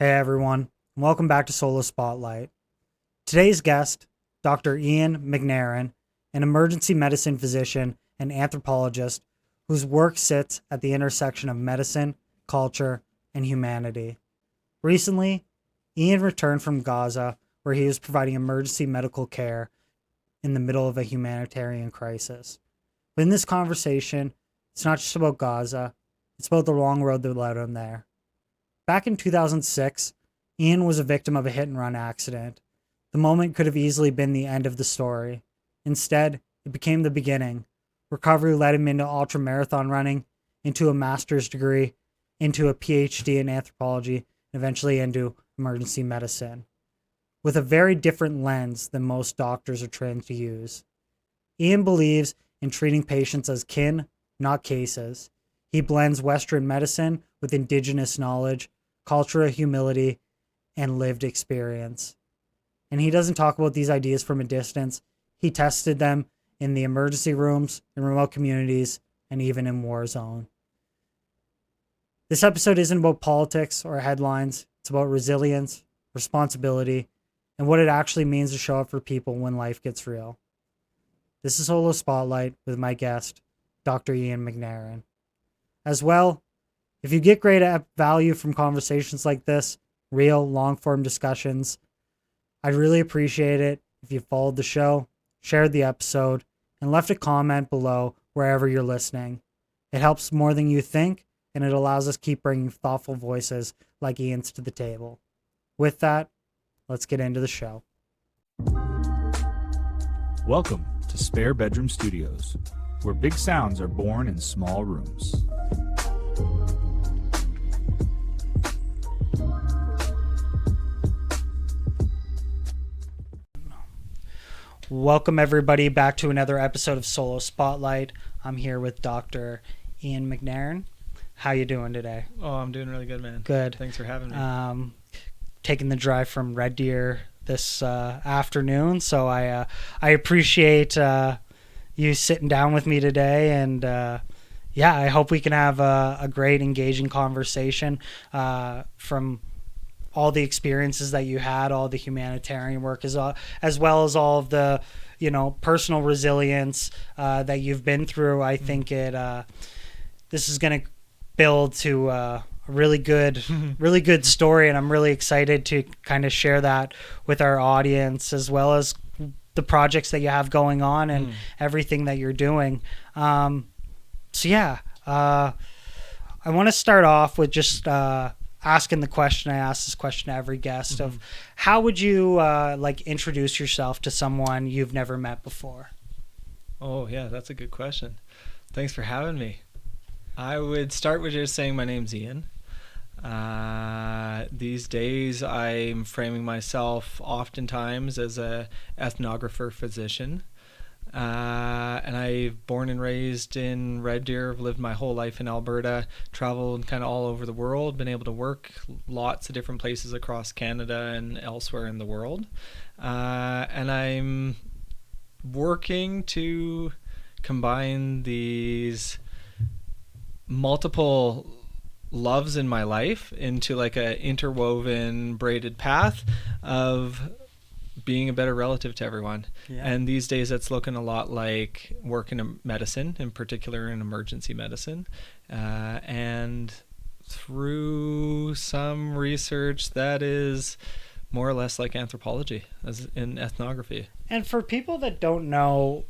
Hey everyone, and welcome back to Solo Spotlight. Today's guest, Dr. Ian MacNairn, an emergency medicine physician and anthropologist whose work sits at the intersection of medicine, culture, and humanity. Recently, Ian returned from Gaza, where he was providing emergency medical care in the middle of a humanitarian crisis. But in this conversation, it's not just about Gaza, it's about the long road that led him there. Back in 2006, Ian was a victim of a hit-and-run accident. The moment could have easily been the end of the story. Instead, it became the beginning. Recovery led him into ultramarathon running, into a master's degree, into a PhD in anthropology, and eventually into emergency medicine, with a very different lens than most doctors are trained to use. Ian believes in treating patients as kin, not cases. He blends Western medicine with Indigenous knowledge, cultural humility, and lived experience. And he doesn't talk about these ideas from a distance. He tested them in the emergency rooms, in remote communities, and even in war zone. This episode isn't about politics or headlines. It's about resilience, responsibility, and what it actually means to show up for people when life gets real. This is Solo Spotlight with my guest, Dr. Ian MacNairn. As well, if you get great value from conversations like this, real long-form discussions, I'd really appreciate it if you followed the show, shared the episode, and left a comment below wherever you're listening. It helps more than you think, and it allows us to keep bringing thoughtful voices like Ian's to the table. With that, let's get into the show. Welcome to Spare Bedroom Studios, where big sounds are born in small rooms. Welcome everybody back to another episode of Solo Spotlight. I'm here with Dr. Ian MacNairn. How you doing today? Oh, I'm doing really good, man. Good. Thanks for having me. Taking the drive from Red Deer this afternoon, so I appreciate you sitting down with me today, and I hope we can have a great, engaging conversation from all the experiences that you had, all the humanitarian work, as well as all of the, personal resilience that you've been through. I think this is going to build to a really good story, and I'm really excited to kind of share that with our audience, as well as the projects that you have going on and everything that you're doing. I want to start off with just asking the question. I ask this question to every guest of how would you introduce yourself to someone you've never met before? Oh, yeah, that's a good question. Thanks for having me. I would start with just saying my name's Ian. These days I'm framing myself oftentimes as a ethnographer physician. And I've born and raised in Red Deer. I've lived my whole life in Alberta, traveled kind of all over the world, been able to work lots of different places across Canada and elsewhere in the world. And I'm working to combine these multiple loves in my life into like a interwoven braided path of being a better relative to everyone. Yeah. And these days that's looking a lot like work in medicine, in particular in emergency medicine, and through some research that is more or less like anthropology, as in ethnography. And for people that don't know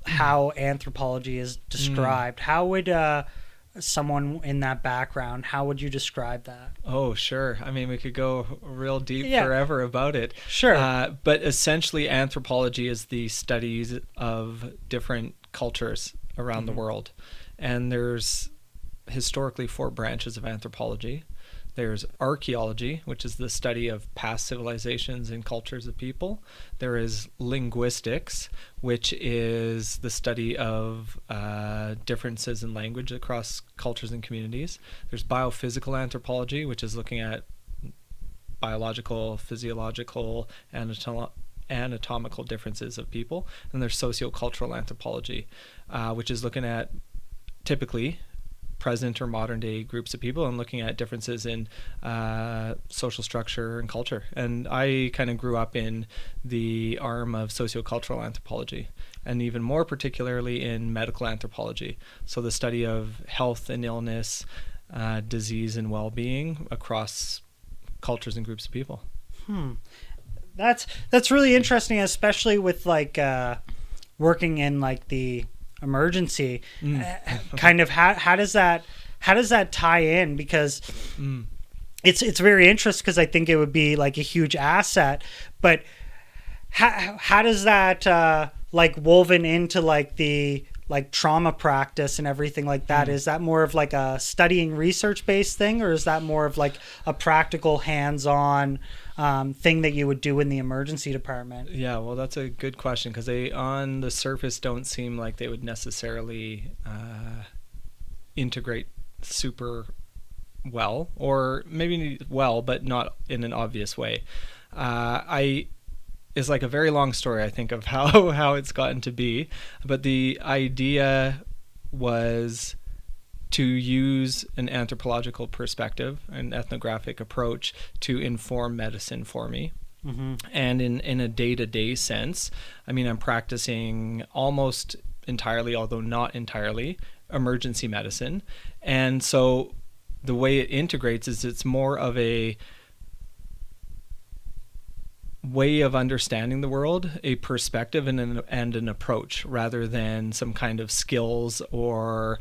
how anthropology is described, how would someone in that background, how would you describe that? Oh, sure. I mean, we could go real deep forever about it. Sure. But essentially, anthropology is the studies of different cultures around the world. And there's historically 4 branches of anthropology. There's archaeology, which is the study of past civilizations and cultures of people. There is linguistics, which is the study of differences in language across cultures and communities. There's biophysical anthropology, which is looking at biological, physiological, anatomical differences of people. And there's sociocultural anthropology, which is looking at typically present or modern day groups of people and looking at differences in social structure and culture. And I kind of grew up in the arm of sociocultural anthropology, and even more particularly in medical anthropology. So the study of health and illness, disease and well-being across cultures and groups of people. That's really interesting, especially with like working in like the emergency. Kind of how does that tie in? Because it's very interesting, because I think it would be like a huge asset, but how does that like woven into like the like trauma practice and everything like that? Is that more of like a studying research based thing, or is that more of like a practical hands-on thing that you would do in the emergency department? Yeah, well, that's a good question, because they on the surface don't seem like they would necessarily integrate super well, or maybe well, but not in an obvious way. Is like a very long story, I think, of how it's gotten to be. But the idea was to use an anthropological perspective, an ethnographic approach, to inform medicine for me. And in a day-to-day sense, I mean, I'm practicing almost entirely, although not entirely, emergency medicine. And so the way it integrates is it's more of a way of understanding the world, a perspective and an approach, rather than some kind of skills or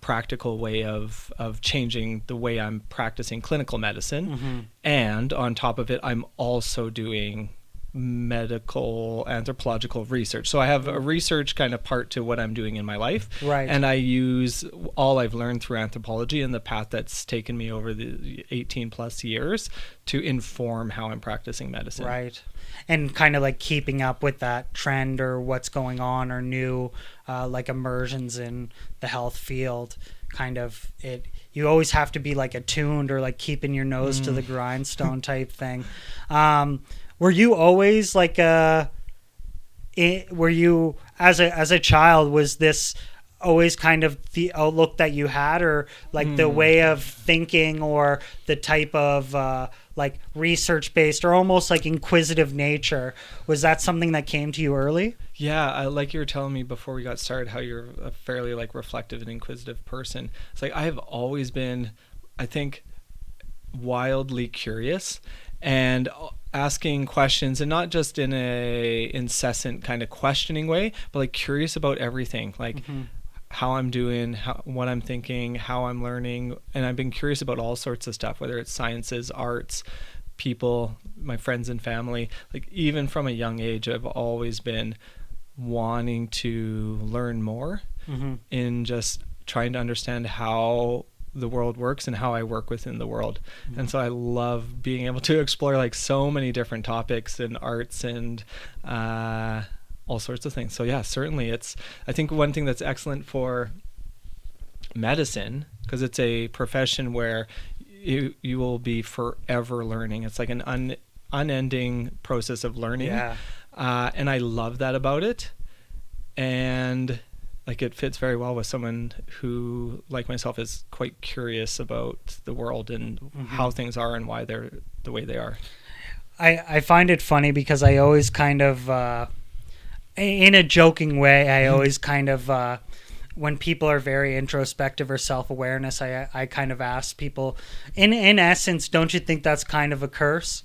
practical way of changing the way I'm practicing clinical medicine. And on top of it, I'm also doing medical anthropological research. So I have a research kind of part to what I'm doing in my life. Right. And I use all I've learned through anthropology and the path that's taken me over the 18 plus years to inform how I'm practicing medicine. Right. And kind of like keeping up with that trend or what's going on or new like immersions in the health field. Kind of it, you always have to be like attuned or like keeping your nose to the grindstone type thing. Were you always like were you as a child, was this always kind of the outlook that you had, or like the way of thinking or the type of like research based or almost like inquisitive nature? Was that something that came to you early? Yeah, like you were telling me before we got started, how you're a fairly like reflective and inquisitive person. It's like I have always been, I think, wildly curious and asking questions, and not just in a incessant kind of questioning way, but like curious about everything, like how I'm doing, what I'm thinking, how I'm learning. And I've been curious about all sorts of stuff, whether it's sciences, arts, people, my friends and family. Like even from a young age, I've always been wanting to learn more in just trying to understand how the world works and how I work within the world. And so I love being able to explore like so many different topics and arts and all sorts of things. So yeah, certainly I think one thing that's excellent for medicine, because it's a profession where you will be forever learning. It's like an unending process of learning. And I love that about it. And like it fits very well with someone who, like myself, is quite curious about the world and how things are and why they're the way they are. I find it funny because I always kind of, in a joking way, I always kind of, when people are very introspective or self-awareness, I kind of ask people, in essence, don't you think that's kind of a curse?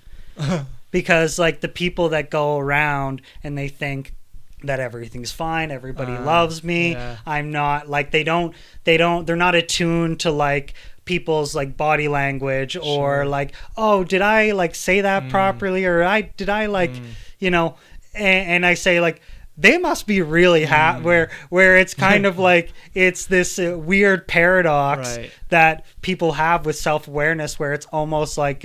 Because like the people that go around and they think that everything's fine, everybody loves me, I'm not like, they're not attuned to like people's like body language or like, oh, did I like say that properly, or did I like you know, and I say like, they must be really where it's kind of like it's this weird paradox that people have with self-awareness, where it's almost like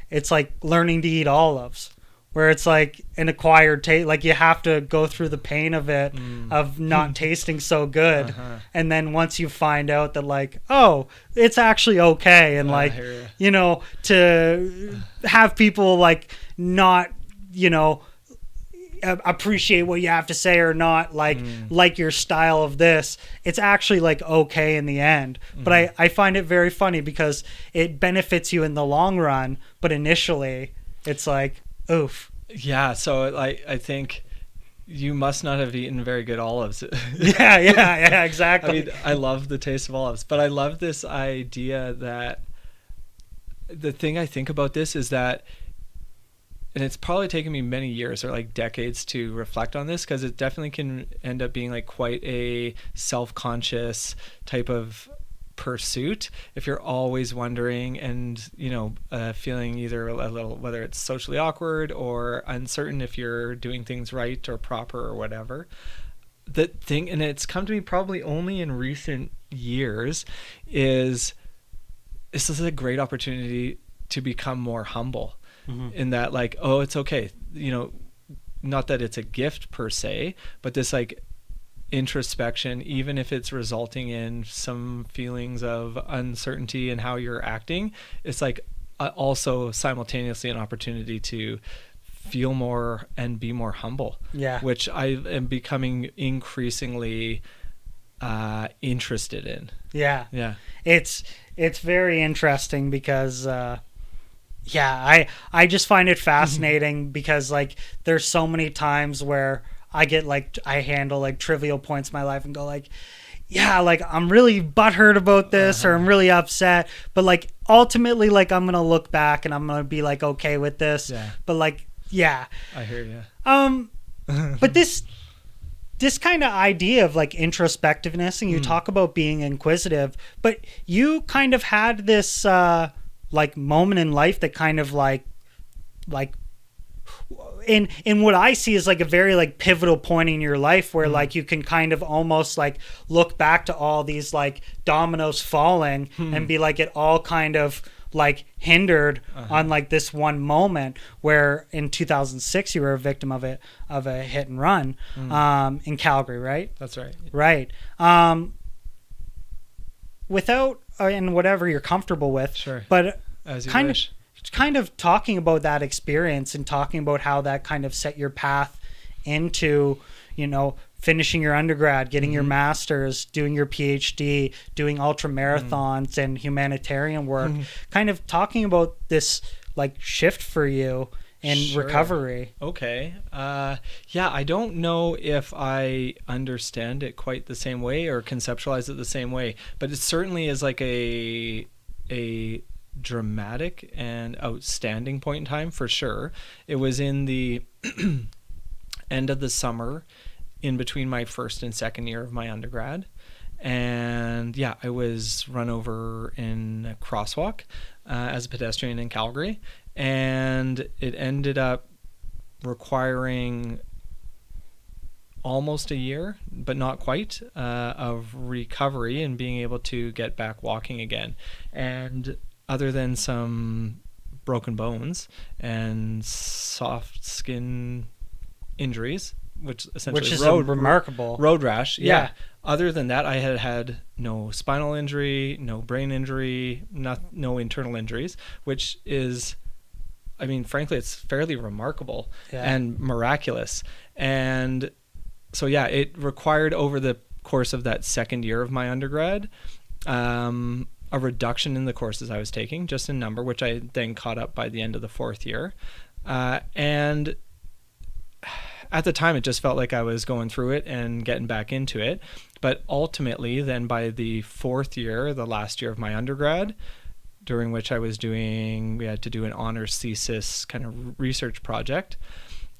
it's like learning to eat olives, where it's like an acquired taste, like you have to go through the pain of it, of not tasting so good. And then once you find out that like, oh, it's actually okay. And like, you know, to have people like not, you know, appreciate what you have to say or not like your style of this. It's actually like okay in the end. But I find it very funny because it benefits you in the long run, but initially it's like oof. Yeah, so I think you must not have eaten very good olives. yeah, exactly. I mean, I love the taste of olives, but I love this idea that the thing I think about this is that, and it's probably taken me many years or like decades to reflect on this, because it definitely can end up being like quite a self-conscious type of pursuit if you're always wondering and feeling either a little, whether it's socially awkward or uncertain if you're doing things right or proper or whatever. The thing, and it's come to me probably only in recent years, is this is a great opportunity to become more humble. In that, like, oh, it's okay, not that it's a gift per se, but this like introspection, even if it's resulting in some feelings of uncertainty in how you're acting, it's like also simultaneously an opportunity to feel more and be more humble. Yeah. Which I am becoming increasingly interested in. Yeah. Yeah. It's very interesting because I just find it fascinating because like there's so many times where I handle like trivial points in my life and go like, yeah, like I'm really butthurt about this or I'm really upset, but like ultimately like I'm gonna look back and I'm gonna be like okay with this. Yeah. But like yeah. I hear you. But this kind of idea of like introspectiveness, and you talk about being inquisitive, but you kind of had this like moment in life that kind of like in what I see is like a very like pivotal point in your life where like you can kind of almost like look back to all these like dominoes falling and be like it all kind of like hindered on like this one moment where in 2006 you were a victim of a hit and run in Calgary, right? That's right. Right. Without and whatever you're comfortable with, Sure. But As you kind wish. kind of talking about that experience and talking about how that kind of set your path into, finishing your undergrad, getting your master's, doing your PhD, doing ultra marathons and humanitarian work, kind of talking about this like shift for you in recovery. Okay. Yeah, I don't know if I understand it quite the same way or conceptualize it the same way, but it certainly is like a dramatic and outstanding point in time for sure. It was in the end of the summer in between my first and second year of my undergrad. And yeah, I was run over in a crosswalk as a pedestrian in Calgary. And it ended up requiring almost a year, but not quite, of recovery and being able to get back walking again. And other than some broken bones and soft skin injuries, which essentially is remarkable. Road rash. Yeah. Other than that, I had no spinal injury, no brain injury, no internal injuries, which is, I mean, frankly, it's fairly remarkable and miraculous. And so, yeah, it required over the course of that second year of my undergrad, a reduction in the courses I was taking, just in number, which I then caught up by the end of the fourth year. And at the time, it just felt like I was going through it and getting back into it. But ultimately, then by the fourth year, the last year of my undergrad, during which we had to do an honors thesis kind of research project,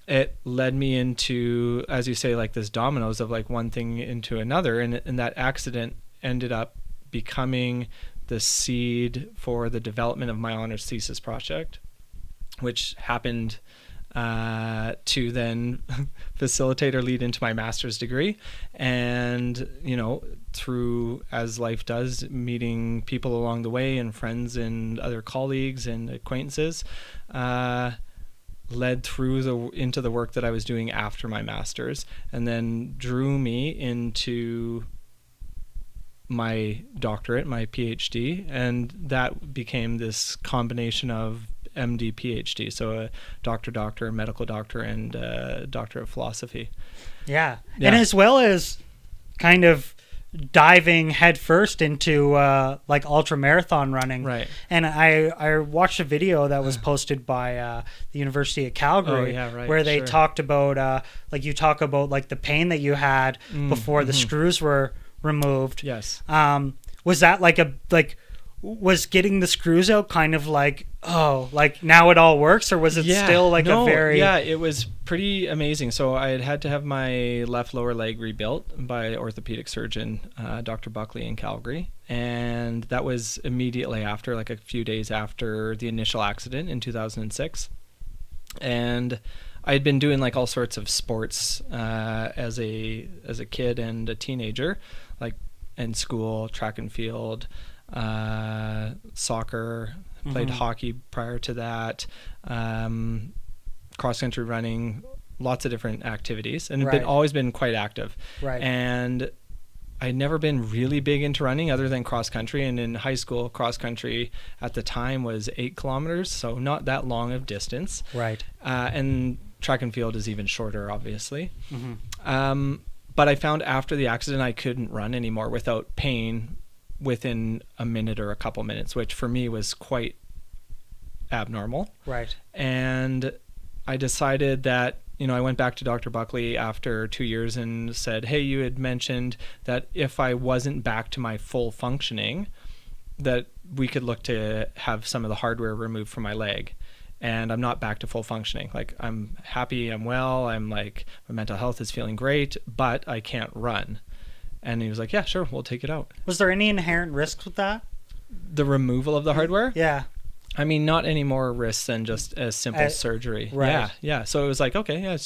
it led me into, as you say, like this dominoes of like one thing into another. And that accident ended up becoming the seed for the development of my honors thesis project, which happened to then facilitate or lead into my master's degree. And, through, as life does, meeting people along the way and friends and other colleagues and acquaintances, led through into the work that I was doing after my master's, and then drew me into my doctorate, my PhD, and that became this combination of MD, PhD, so a doctor, medical doctor, and doctor of philosophy. Yeah. And as well as kind of diving headfirst into like ultra marathon running. Right. And I watched a video that was posted by the University of Calgary where they talked about like you talk about like the pain that you had before the screws were removed. Yes. Was that was getting the screws out kind of like, oh, like now it all works, or was it still like a very... Yeah, it was pretty amazing. So I had to have my left lower leg rebuilt by orthopedic surgeon, Dr. Buckley in Calgary. And that was immediately after, like a few days after the initial accident in 2006. And I had been doing like all sorts of sports as a kid and a teenager, like in school, track and field, soccer, played hockey prior to that, cross-country running, lots of different activities, and always been quite active. Right. And I'd never been really big into running other than cross-country, and in high school, cross-country at the time was 8 kilometers, so not that long of distance. Right. And track and field is even shorter, obviously. But I found after the accident I couldn't run anymore without pain within a minute or a couple minutes, which for me was quite abnormal. Right. And I decided that, I went back to Dr. Buckley after 2 years and said, hey, you had mentioned that if I wasn't back to my full functioning, that we could look to have some of the hardware removed from my leg. And I'm not back to full functioning. Like, I'm happy, I'm well, I'm like, my mental health is feeling great, but I can't run. And he was like, yeah, sure, we'll take it out. Was there any inherent risks with that? The removal of the hardware? Yeah. I mean, not any more risks than just a simple surgery. Right. Yeah. So it was like, okay,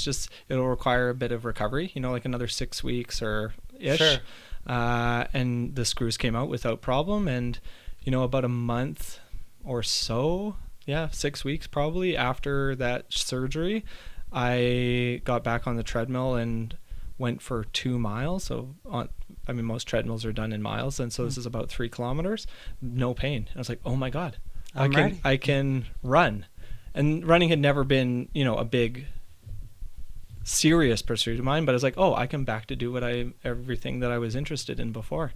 it'll require a bit of recovery, like another 6 weeks or ish. Sure. And the screws came out without problem. And, about a month or so, 6 weeks probably after that surgery, I got back on the treadmill and went for 2 miles. So most treadmills are done in miles, and so this is about 3 kilometers, no pain. I was like, oh my God, I can run. And running had never been, a big serious pursuit of mine, but I was like, oh, I can back to do everything that I was interested in before.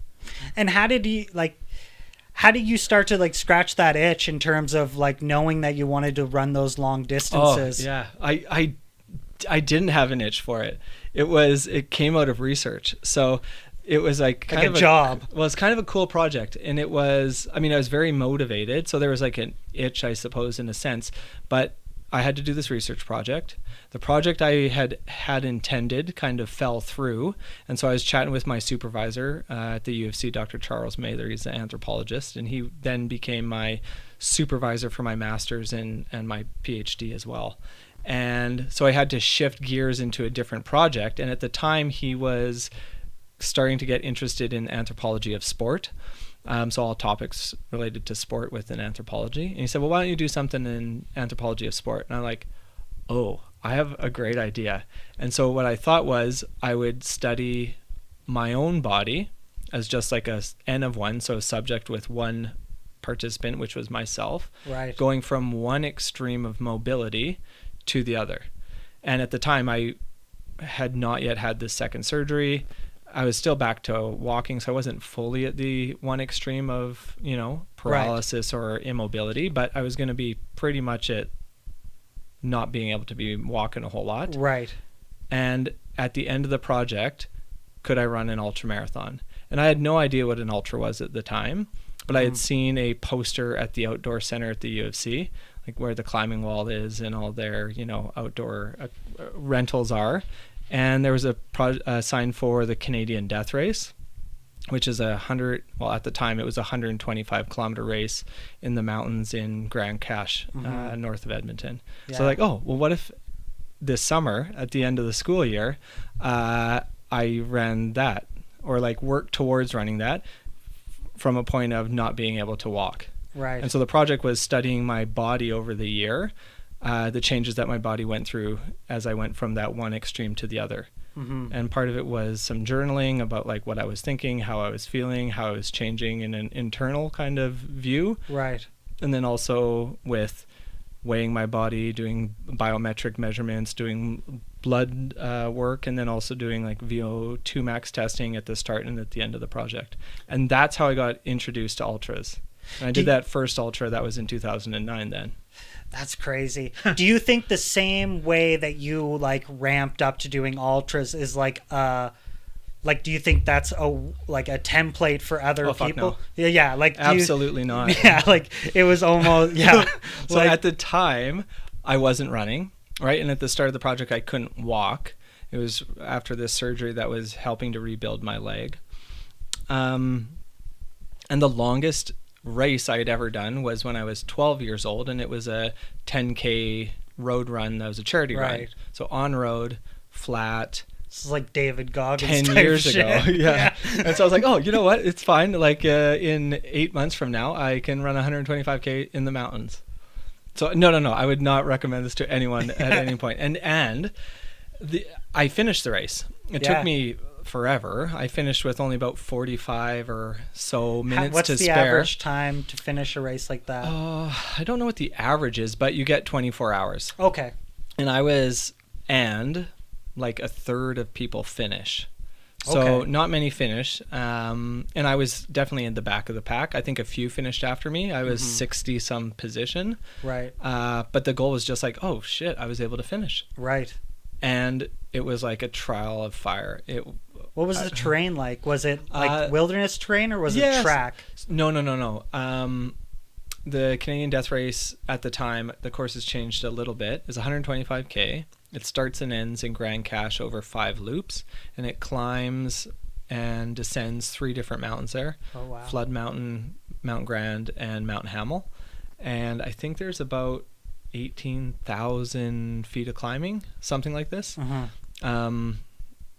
And how did you start to like scratch that itch in terms of like knowing that you wanted to run those long distances? Oh, yeah. I didn't have an itch for it. It came out of research. So it was like kind of a job. Well, it's kind of a cool project. And it was, I was very motivated. So there was like an itch, I suppose, in a sense, but I had to do this research project. The project I had intended kind of fell through. And so I was chatting with my supervisor at the U of C, Dr. Charles Mather. He's an anthropologist. And he then became my supervisor for my master's and my PhD as well. And so I had to shift gears into a different project. And at the time, he was starting to get interested in anthropology of sport. So all topics related to sport within anthropology. And he said, well, why don't you do something in anthropology of sport? And I'm like, oh, I have a great idea. And so what I thought was I would study my own body as just like a N of one, so a subject with one participant, which was myself, right, going from one extreme of mobility to the other. And at the time, I had not yet had this second surgery. I was still back to walking, so I wasn't fully at the one extreme of, paralysis or immobility, but I was going to be pretty much at not being able to be walking a whole lot. Right. And at the end of the project, could I run an ultra marathon? And I had no idea what an ultra was at the time, but I had seen a poster at the outdoor center at the U of C, like where the climbing wall is and all their, outdoor rentals are. And there was a sign for the Canadian Death Race, which is at the time it was a 125 kilometer race in the mountains in Grand Cache, north of Edmonton. Yeah. So well, what if this summer at the end of the school year, I ran that, or worked towards running that from a point of not being able to walk. Right. And so the project was studying my body over the year, the changes that my body went through as I went from that one extreme to the other. Mm-hmm. And part of it was some journaling about what I was thinking, how I was feeling, how I was changing in an internal kind of view. Right. And then also with weighing my body, doing biometric measurements, doing blood work, and then also doing like VO2 max testing at the start and at the end of the project. And that's how I got introduced to ultras. And I did that first ultra. That was in 2009 then. That's crazy. Do you think the same way that you like ramped up to doing ultras is like do you think that's a template for other people? No. Yeah, like absolutely not. Yeah, like it was almost So at the time I wasn't running, right? And at the start of the project I couldn't walk. It was after this surgery that was helping to rebuild my leg. And the longest race I had ever done was when I was 12 years old, and it was a 10K road run. That was a charity run. So on road, flat. This is like David Goggins 10 years shit. ago. Yeah. And so I was like, oh, you know what? It's fine. Like in 8 months from now, I can run 125K in the mountains. So no. I would not recommend this to anyone at any point. And I finished the race. It took me forever. I finished with only about 45 or so minutes What's to the spare. average time to finish a race like that? I don't know what the average is, but you get 24 hours. Okay. And like a third of people finish. So not many finish. And I was definitely in the back of the pack. I think a few finished after me. I was 60 some position. Right. But the goal was just like, oh shit, I was able to finish. Right. And it was like a trial of fire. What was the terrain like? Was it like wilderness terrain or was it track? No. The Canadian Death Race at the time, the course has changed a little bit. It's 125K. It starts and ends in Grand Cache over 5 loops, and it climbs and descends 3 different mountains there. Oh, wow. Flood Mountain, Mount Grand, and Mount Hamel. And I think there's about 18,000 feet of climbing, something like this.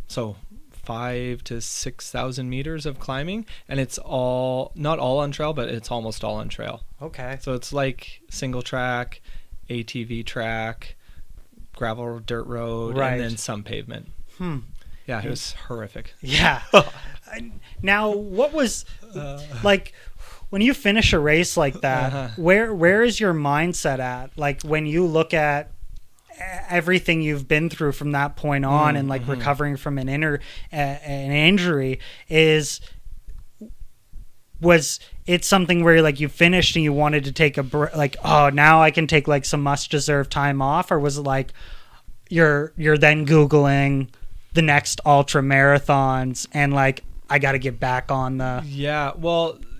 So 5,000 to 6,000 meters of climbing, and it's all not all on trail, but it's almost all on trail. Okay. So it's like single track, ATV track, gravel dirt road, and then some pavement. Yeah, it was horrific. Yeah. Now, what was like when you finish a race like that? Where is your mindset at? Like when you look at everything you've been through from that point on, and like recovering from an injury, was it something where like you finished and you wanted to take a like, oh, now I can take like some much deserved time off, or was it like you're then Googling the next ultra marathons and like I got to get back on the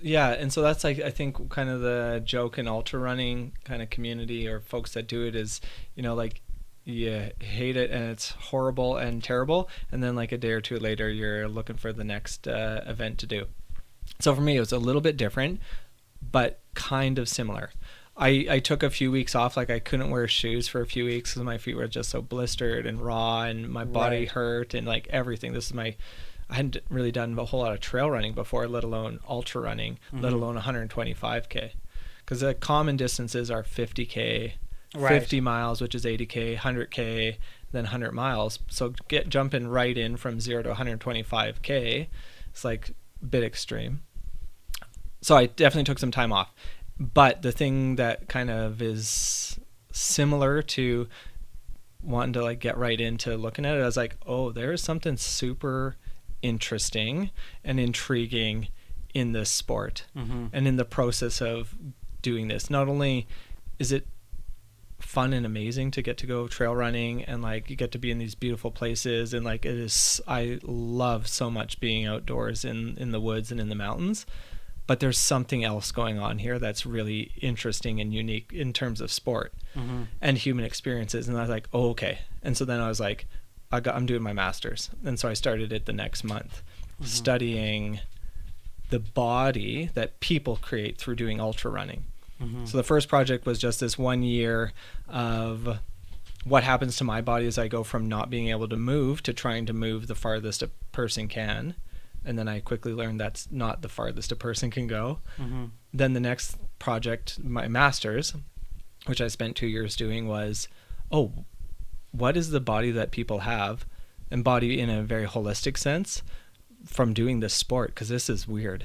and so that's like I think kind of the joke in ultra running kind of community or folks that do it is, you know, like you hate it and it's horrible and terrible, and then like a day or two later you're looking for the next event to do. So for me it was a little bit different but kind of similar. I took a few weeks off. Like I couldn't wear shoes for a few weeks because my feet were just so blistered and raw, and my body hurt and like everything. I hadn't really done a whole lot of trail running before, let alone ultra running, let alone 125K. Because the common distances are 50K, 50 miles, which is 80K, 100K, then 100 miles. So jumping right in from 0 to 125K, it's like a bit extreme. So I definitely took some time off. But the thing that kind of is similar to wanting to like get right into looking at it, I was like, oh, there's something super interesting and intriguing in this sport and in the process of doing this. Not only is it fun and amazing to get to go trail running and like you get to be in these beautiful places, and like I love so much being outdoors in the woods and in the mountains. But there's something else going on here that's really interesting and unique in terms of sport and human experiences. And I was like, oh, okay. And so then I was like, I'm doing my master's. And so I started it the next month, studying the body that people create through doing ultra running. So the first project was just this 1 year of what happens to my body as I go from not being able to move to trying to move the farthest a person can. And then I quickly learned that's not the farthest a person can go. Then the next project, my master's, which I spent 2 years doing, was, what is the body that people have, and body in a very holistic sense, from doing this sport? Because this is weird,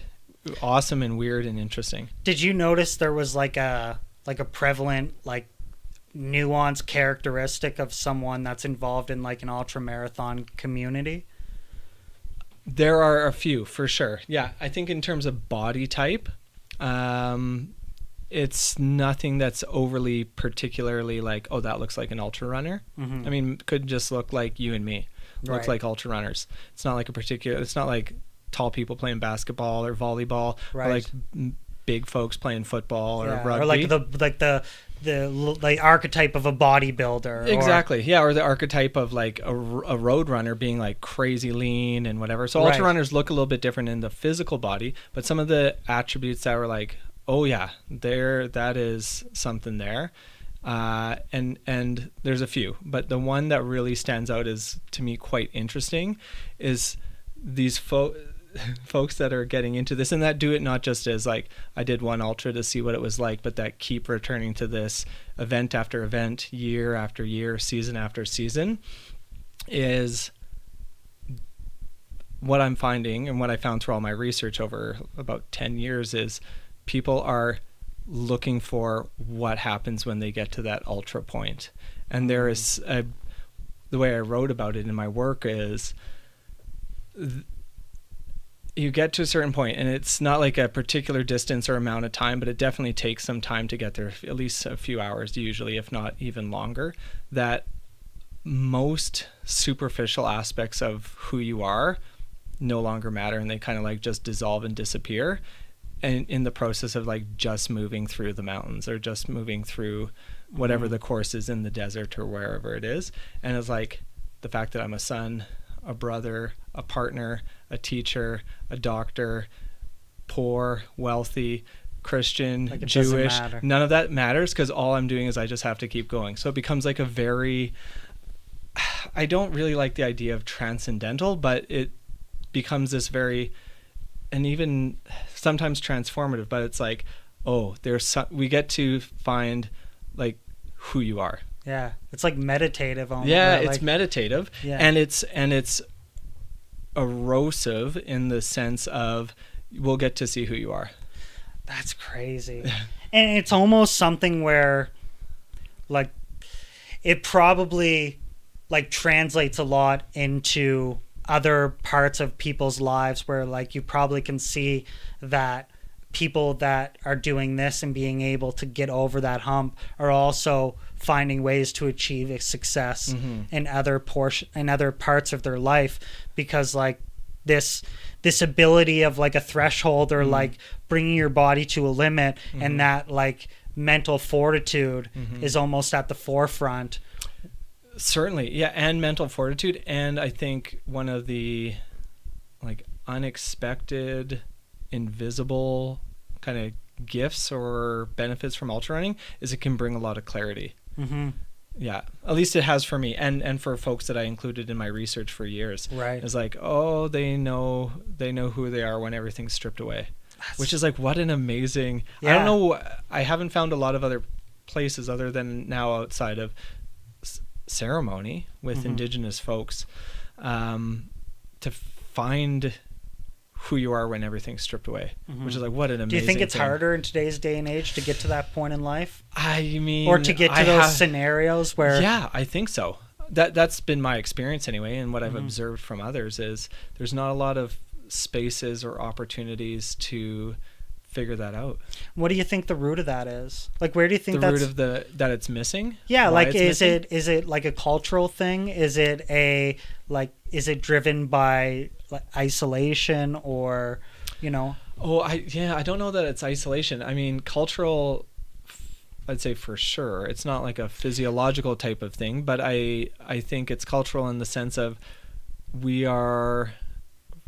awesome and weird and interesting. Did you notice there was like a prevalent like nuanced characteristic of someone that's involved in like an ultra marathon community? There are a few for sure. Yeah, I think in terms of body type, it's nothing that's overly particularly like, oh, that looks like an ultra runner. Mm-hmm. I mean, could just look like you and me, look Right. like ultra runners. It's not like it's not like tall people playing basketball or volleyball, Right. or like big folks playing football or Yeah, rugby. or like the archetype of a bodybuilder. Exactly. Yeah, or the archetype of like a road runner being like crazy lean and whatever. So ultra Right. runners look a little bit different in the physical body, but some of the attributes that were like, oh yeah, that is something there. And there's a few, but the one that really stands out is to me quite interesting is these folks that are getting into this and that do it not just as like I did one ultra to see what it was like, but that keep returning to this event after event, year after year, season after season, is what I'm finding and what I found through all my research over about 10 years is people are looking for what happens when they get to that ultra point. And there is the way I wrote about it in my work is you get to a certain point and it's not like a particular distance or amount of time, but it definitely takes some time to get there, at least a few hours usually, if not even longer, that most superficial aspects of who you are no longer matter and they kind of like just dissolve and disappear. And in the process of like just moving through the mountains or just moving through whatever the course is in the desert or wherever it is. And it's like the fact that I'm a son, a brother, a partner, a teacher, a doctor, poor, wealthy, Christian, Like it doesn't Jewish, matter. none of that matters because all I'm doing is I just have to keep going. So it becomes like a very, I don't really like the idea of transcendental, but it becomes this very, and even sometimes transformative, but it's like, oh, we get to find like who you are. Yeah, it's like meditative. Yeah, like, it's meditative, Yeah. and it's erosive in the sense of we'll get to see who you are. That's crazy. And it's almost something where like it probably like translates a lot into other parts of people's lives where like you probably can see that people that are doing this and being able to get over that hump are also finding ways to achieve a success in other parts of their life, because like this ability of like a threshold or like bringing your body to a limit and that like mental fortitude is almost at the forefront. Certainly, yeah, and mental fortitude, and I think one of the like unexpected, invisible kind of gifts or benefits from ultra running is it can bring a lot of clarity. Yeah, at least it has for me, and for folks that I included in my research for years. Right. It's like, oh, they know who they are when everything's stripped away, which is like what an amazing. Yeah. I don't know. I haven't found a lot of other places other than now outside of ceremony with Indigenous folks to find who you are when everything's stripped away, which is like what an amazing. Do you think it's thing. harder in today's day and age to get to that point in life? I mean, Or to get to those scenarios where... Yeah, I think so. That's been my experience anyway, and what I've observed from others is there's not a lot of spaces or opportunities to figure that out. What do you think the root of that is? Like, where do you think The that's... root of that it's missing? Yeah, Why like, it's missing? is it like a cultural thing? Is it is it driven by like isolation or, you know? Oh, I don't know that it's isolation. I mean, cultural, I'd say for sure. It's not like a physiological type of thing, but I think it's cultural in the sense of we are,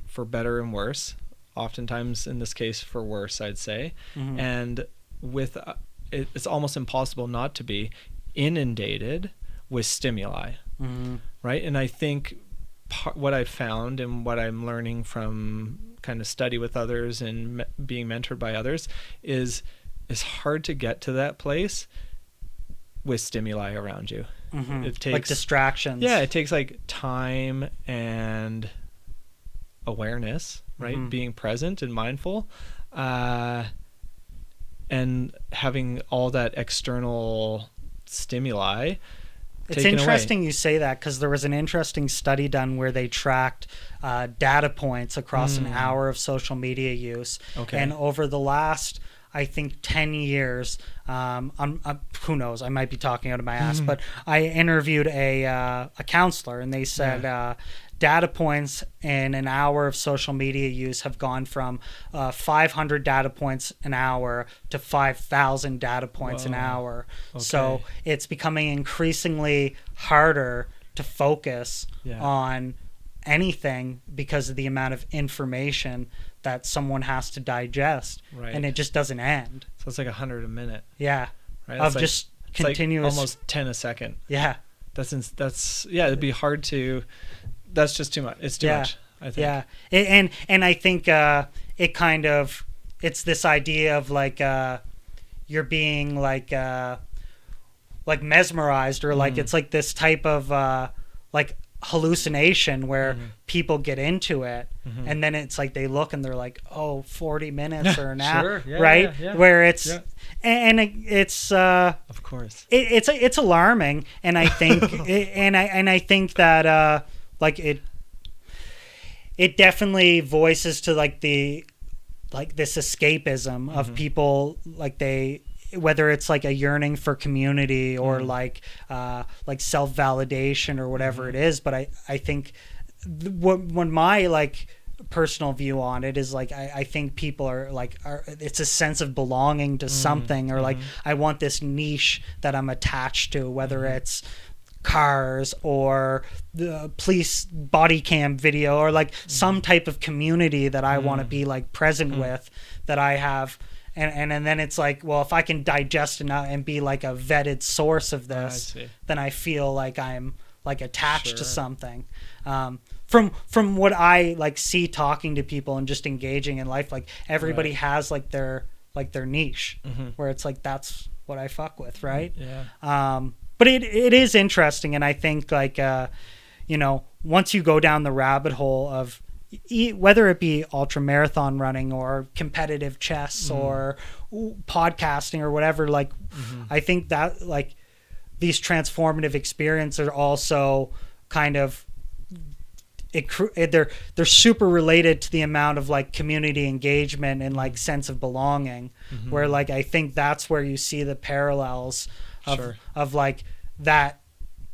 for better and worse, oftentimes in this case for worse, I'd say, and with it's almost impossible not to be inundated with stimuli, right? And I think what I've found and what I'm learning from kind of study with others and being mentored by others is it's hard to get to that place with stimuli around you. It takes like distractions. Yeah, it takes like time and awareness, right? Being present and mindful, and having all that external stimuli It's taken interesting away. you say that, because there was an interesting study done where they tracked data points across an hour of social media use. Okay. And over the last, I think, 10 years, who knows, I might be talking out of my ass, but I interviewed a counselor, and they said data points in an hour of social media use have gone from 500 data points an hour to 5,000 data points an hour. So it's becoming increasingly harder to focus on anything because of the amount of information that someone has to digest, and it just doesn't end. So it's like 100 a minute. Yeah, right? of It's just it's continuous, almost 10 a second. Yeah, That's it'd be hard to. That's just too much. It's too much, I think. Yeah, and I think it kind of, it's this idea of like you're being like mesmerized, or like it's like this type of like hallucination where people get into it, and then it's like they look and they're like, oh, 40 minutes or an hour, right? Where it's and it's of course it's alarming, and I think and I think that like it definitely voices to like the like this escapism of people, like they, whether it's like a yearning for community or like self-validation or whatever it is. But I think when my like personal view on it is like I think people are it's a sense of belonging to something, or like I want this niche that I'm attached to, whether it's cars or the police body cam video, or like some type of community that I want to be like present with, that I have. And then it's like, well, if I can digest enough and be like a vetted source of this, then I feel like I'm like attached to something. From what I like see talking to people and just engaging in life, like everybody has like their niche, where it's like, that's what I fuck with, right? But it is interesting, and I think like once you go down the rabbit hole of whether it be ultra marathon running or competitive chess or podcasting or whatever, like I think that like these transformative experiences are also kind of they're super related to the amount of like community engagement and like sense of belonging, where like I think that's where you see the parallels of like that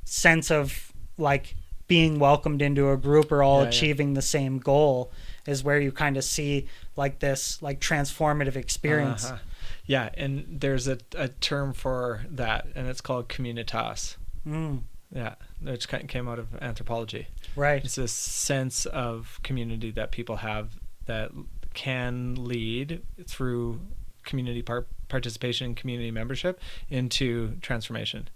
sense of like being welcomed into a group or all achieving the same goal, is where you kind of see like this like transformative experience. And there's a term for that, and it's called communitas. Which came out of anthropology. Right. It's this sense of community that people have that can lead through community participation and community membership into transformation.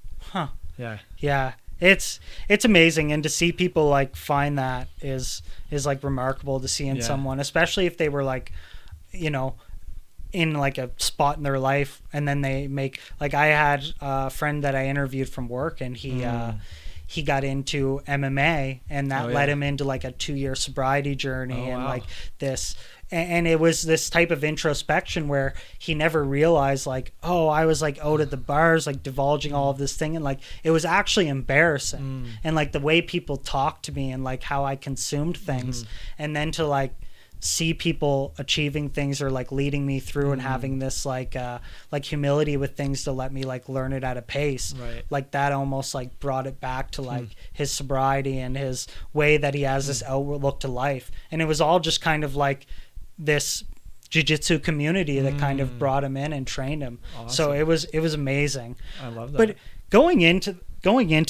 Yeah. It's amazing, and to see people like find that is like remarkable to see in someone, especially if they were like, in like a spot in their life, and then they make, like, I had a friend that I interviewed from work, and he got into MMA, and that led him into like a 2-year sobriety journey, like this. And it was this type of introspection where he never realized like, oh, I was like out at the bars, like divulging all of this thing. And like, it was actually embarrassing. And like the way people talked to me and like how I consumed things. And then to like see people achieving things or like leading me through and having this like humility with things to let me like learn it at a pace. Like that almost like brought it back to like his sobriety and his way that he has this outlook to life. And it was all just kind of like this jiu-jitsu community that kind of brought him in and trained him. So it was amazing. I love that. But going into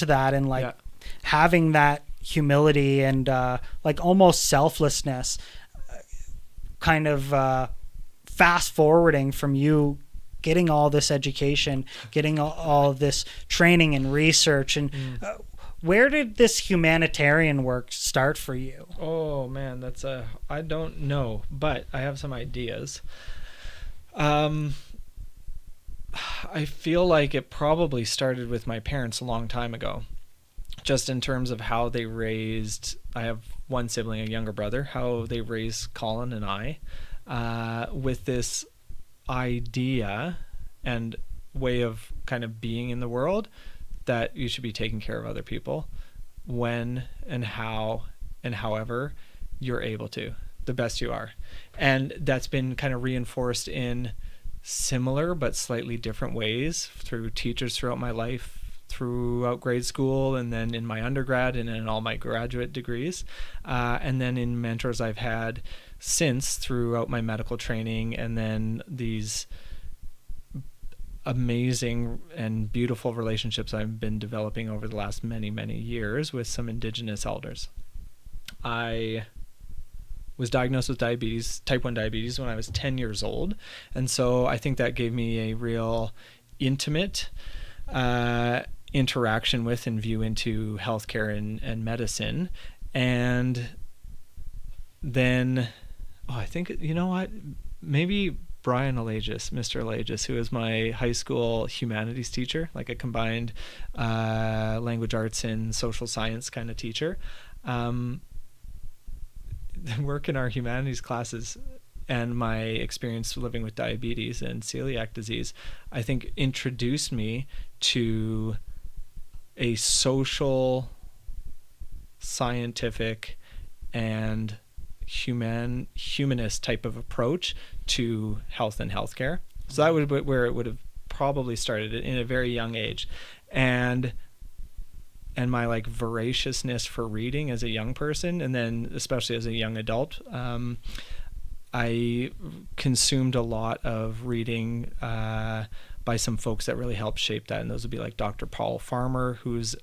that and like having that humility and like almost selflessness, kind of fast forwarding from you getting all this education, getting all of this training and research, and where did this humanitarian work start for you? Oh man, I don't know, but I have some ideas. I feel like it probably started with my parents a long time ago, just in terms of how they raised, I have one sibling, a younger brother, how they raised Colin and I with this idea and way of kind of being in the world, that you should be taking care of other people when and how and however you're able to, the best you are. And that's been kind of reinforced in similar but slightly different ways through teachers throughout my life, throughout grade school, and then in my undergrad and in all my graduate degrees, and then in mentors I've had since throughout my medical training, and then these amazing and beautiful relationships I've been developing over the last many, many years with some Indigenous elders. I was diagnosed with diabetes, type 1 diabetes, when I was 10 years old. And so I think that gave me a real intimate interaction with and view into healthcare and medicine. And then, I think, you know what, maybe Brian Alagis, Mr. Alagis, who is my high school humanities teacher, like a combined language arts and social science kind of teacher. Work in our humanities classes and my experience living with diabetes and celiac disease, I think introduced me to a social, scientific, and humanist type of approach to health and healthcare. So that would be where it would have probably started in a very young age. And my like voraciousness for reading as a young person, and then especially as a young adult, I consumed a lot of reading by some folks that really helped shape that, and those would be like Dr. Paul Farmer, who's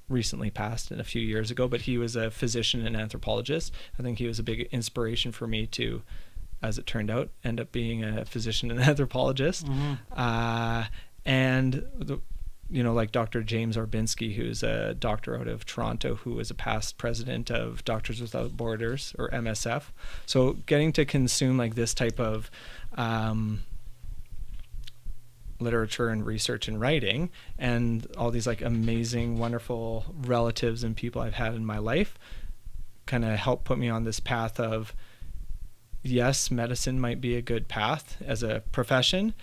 recently passed a few years ago, but he was a physician and anthropologist. I think he was a big inspiration for me to, as it turned out, end up being a physician and anthropologist. Like Dr. James Orbinski, who's a doctor out of Toronto, who was a past president of Doctors Without Borders, or MSF. So getting to consume like this type of literature and research and writing, and all these like amazing, wonderful relatives and people I've had in my life kind of helped put me on this path of, yes, medicine might be a good path as a profession,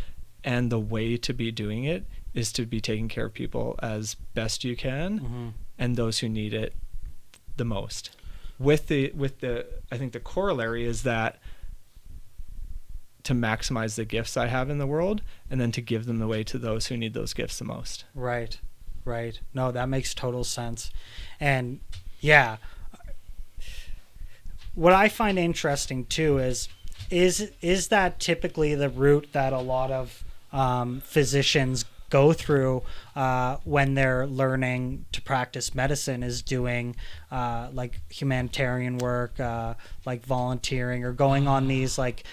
and the way to be doing it is to be taking care of people as best you can, and those who need it the most. With the I think the corollary is that to maximize the gifts I have in the world, and then to give them away to those who need those gifts the most. Right. No, that makes total sense. And yeah, what I find interesting too is that typically the route that a lot of physicians go through when they're learning to practice medicine is doing like humanitarian work, like volunteering, or going on these like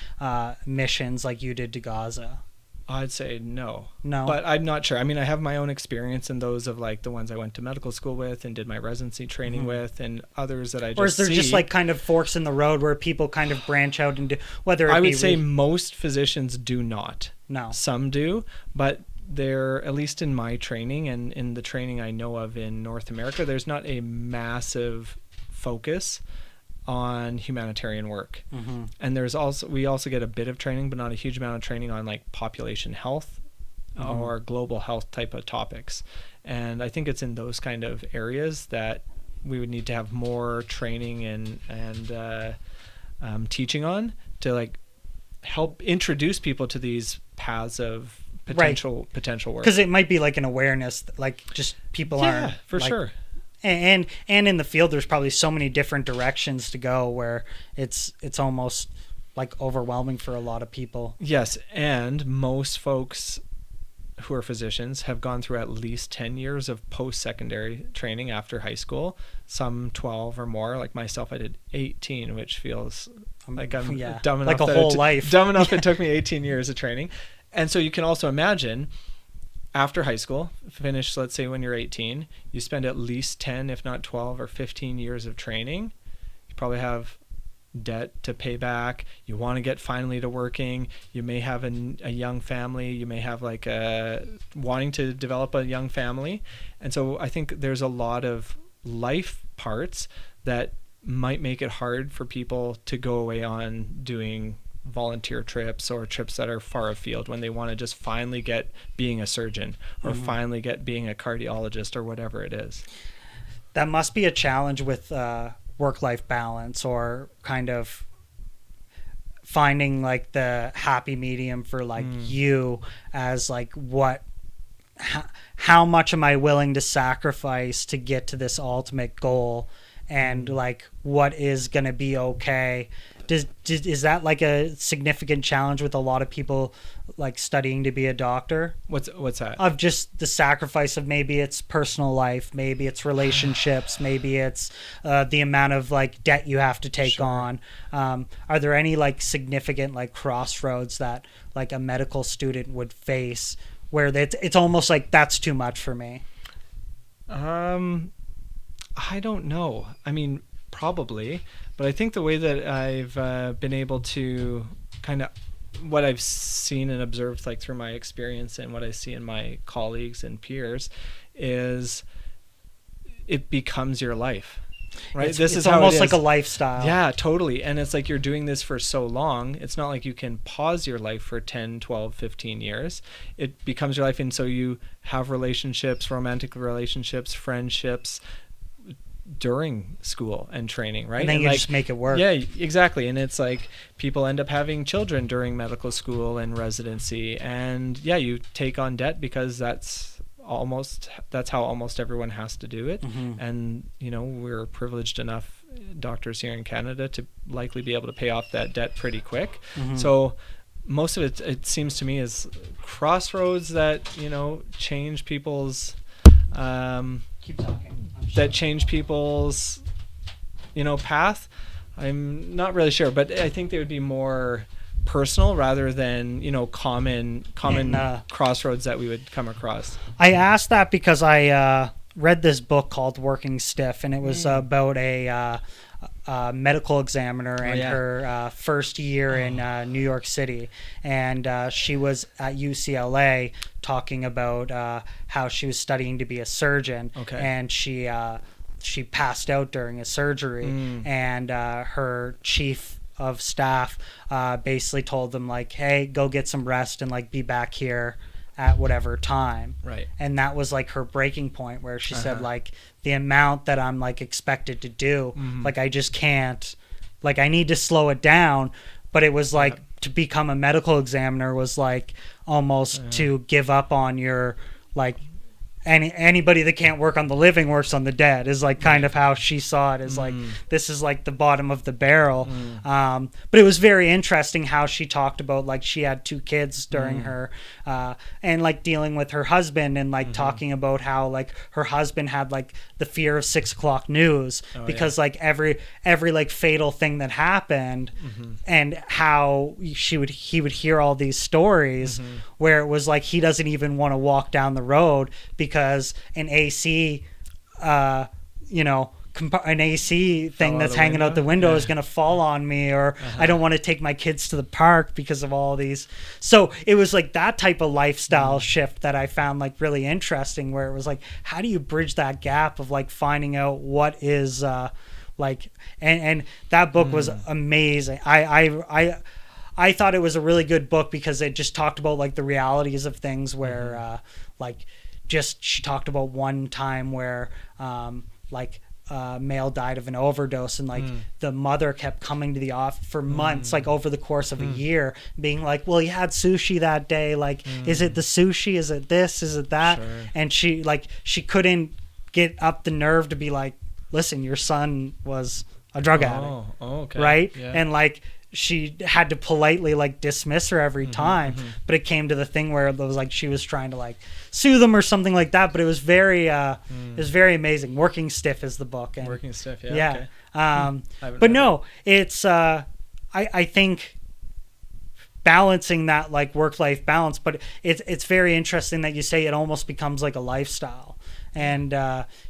missions like you did to Gaza? I'd say no. But I'm not sure. I mean, I have my own experience in those of like the ones I went to medical school with and did my residency training with, and others that I just Or is there see. just like kind of forks in the road where people kind of branch out and do, whether it I be would say most physicians do not. No. Some do, but there, at least in my training and in the training I know of in North America, there's not a massive focus on humanitarian work. And we also get a bit of training, but not a huge amount of training on like population health or global health type of topics. And I think it's in those kind of areas that we would need to have more training and teaching on, to like help introduce people to these paths of potential work. Because it might be like an awareness, like just people aren't. For like, sure. And in the field, there's probably so many different directions to go where it's almost like overwhelming for a lot of people. Yes, and most folks who are physicians have gone through at least 10 years of post-secondary training after high school, some 12 or more. Like myself, I did 18, which feels like I'm dumb enough. Like a whole life. Dumb enough it took me 18 years of training. And so you can also imagine, after high school, finish, let's say when you're 18, you spend at least 10, if not 12 or 15 years of training. You probably have debt to pay back. You want to get finally to working. You may have a young family. You may have like wanting to develop a young family. And so I think there's a lot of life parts that might make it hard for people to go away on doing volunteer trips or trips that are far afield when they want to just finally get being a surgeon or finally get being a cardiologist or whatever it is. That must be a challenge with work-life balance, or kind of finding like the happy medium for like you, as like how much am I willing to sacrifice to get to this ultimate goal, and like what is going to be okay. Is that like a significant challenge with a lot of people like studying to be a doctor? What's that? Of just the sacrifice of maybe it's personal life, maybe it's relationships, maybe it's the amount of like debt you have to take on. Are there any like significant like crossroads that like a medical student would face where it's almost like that's too much for me? I don't know. I mean, probably, but I think the way that I've been able to kind of what I've seen and observed like through my experience and what I see in my colleagues and peers is it becomes your life, right? This is almost how it like is. a lifestyle. Yeah, totally. And it's like you're doing this for so long. It's not like you can pause your life for 10, 12, 15 years. It becomes your life. And so you have relationships, romantic relationships, friendships, during school and training, right? And then you just make it work. Yeah, exactly. And it's like people end up having children during medical school and residency, and yeah, you take on debt because that's how almost everyone has to do it. And you know, we're privileged enough doctors here in Canada to likely be able to pay off that debt pretty quick. So most of it seems to me, is crossroads that, you know, change people's Keep talking. that change people's, you know, path. I'm not really sure, but I think they would be more personal rather than, you know, common crossroads that we would come across. I asked that because I read this book called Working Stiff, and it was about a medical examiner and her first year in New York City, and she was at UCLA talking about how she was studying to be a surgeon, and she passed out during a surgery, and her chief of staff basically told them like, hey, go get some rest and like be back here at whatever time. Right. And that was like her breaking point, where she said like, the amount that I'm like expected to do, like I just can't, like I need to slow it down. But it was like to become a medical examiner was like almost to give up on your, like anybody that can't work on the living works on the dead, is like kind of how she saw it, as like this is like the bottom of the barrel. But it was very interesting how she talked about like she had 2 kids during her and like dealing with her husband, and like talking about how like her husband had like the fear of 6 o'clock news because like every like fatal thing that happened, and how he would hear all these stories where it was like he doesn't even want to walk down the road because an AC an AC thing that's hanging out the window is going to fall on me, or I don't want to take my kids to the park because of all these. So it was like that type of lifestyle shift that I found like really interesting, where it was like, how do you bridge that gap of like finding out what is like, and that book was amazing. I thought it was a really good book because it just talked about like the realities of things, where she talked about one time where male died of an overdose, and like the mother kept coming to the office for months, like over the course of a year, being like, well, you had sushi that day, like is it the sushi, is it this, is it that? And she couldn't get up the nerve to be like, listen, your son was a drug addict, right? And like she had to politely like dismiss her every time, but it came to the thing where it was like she was trying to like sue them or something like that. But it was very amazing. Working Stiff is the book. And Working Stiff, but no, it's I think balancing that like work-life balance, but it's very interesting that you say it almost becomes like a lifestyle. And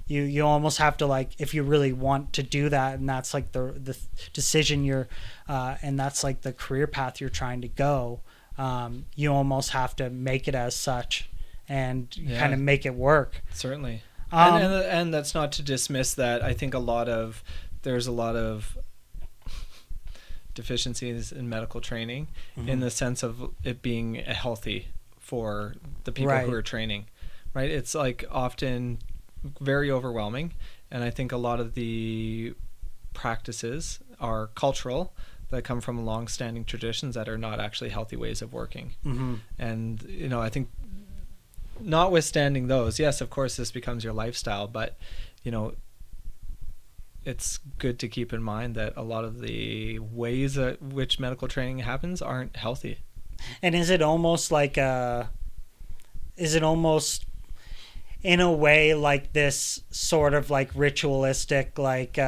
you almost have to, like, if you really want to do that, and that's like the decision you're and that's like the career path you're trying to go, you almost have to make it as such and kind of make it work. Certainly. And that's not to dismiss that. I think there's a lot of deficiencies in medical training in the sense of it being healthy for the people who are training, right? It's like often very overwhelming, and I think a lot of the practices are cultural, that come from long-standing traditions that are not actually healthy ways of working. And I think notwithstanding those, yes, of course this becomes your lifestyle, but it's good to keep in mind that a lot of the ways at which medical training happens aren't healthy. And is it almost in a way like this sort of like ritualistic, like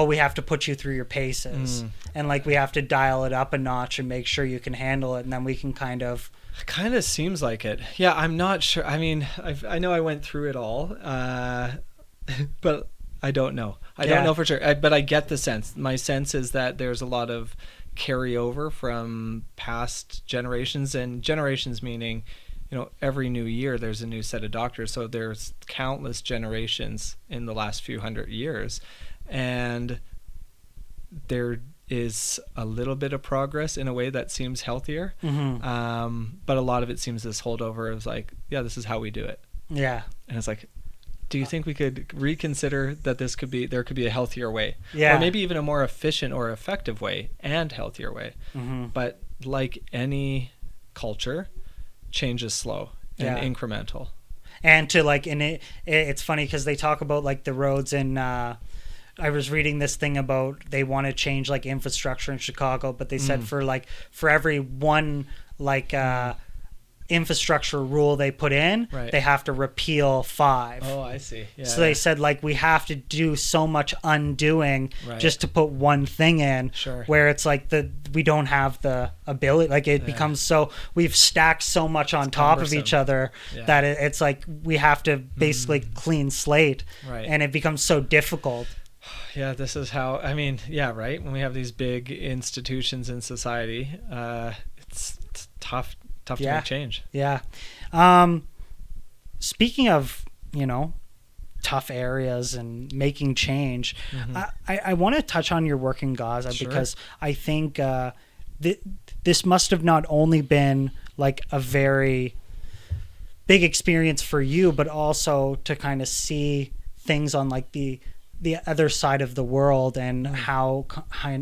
we have to put you through your paces, and like we have to dial it up a notch and make sure you can handle it, and then we can kind of seems like it. Yeah, I'm not sure. I mean, I know I went through it all, but I don't know. I don't know for sure. But I get the sense. My sense is that there's a lot of carryover from past generations, and generations meaning, every new year there's a new set of doctors. So there's countless generations in the last few hundred years. And there is a little bit of progress in a way that seems healthier. But a lot of it seems this holdover of like, yeah, this is how we do it. Yeah. And it's like, do you think we could reconsider that there could be a healthier way? Yeah. Or maybe even a more efficient or effective way and healthier way. But like any culture, change is slow and incremental. And to like, and it's funny because they talk about like the roads in, I was reading this thing about they want to change like infrastructure in Chicago, but they said for every one like infrastructure rule they put in, they have to repeal 5. Oh, I see. Yeah, so they said like we have to do so much undoing just to put one thing in, where it's like we don't have the ability, like it becomes so, we've stacked so much on top of each other that it's like we have to basically clean slate, and it becomes so difficult. Yeah, this is how, I mean, yeah, right? When we have these big institutions in society, it's tough to make change. Yeah. Speaking of, tough areas and making change, I want to touch on your work in Gaza because I think this must have not only been like a very big experience for you, but also to kind of see things on like the other side of the world and how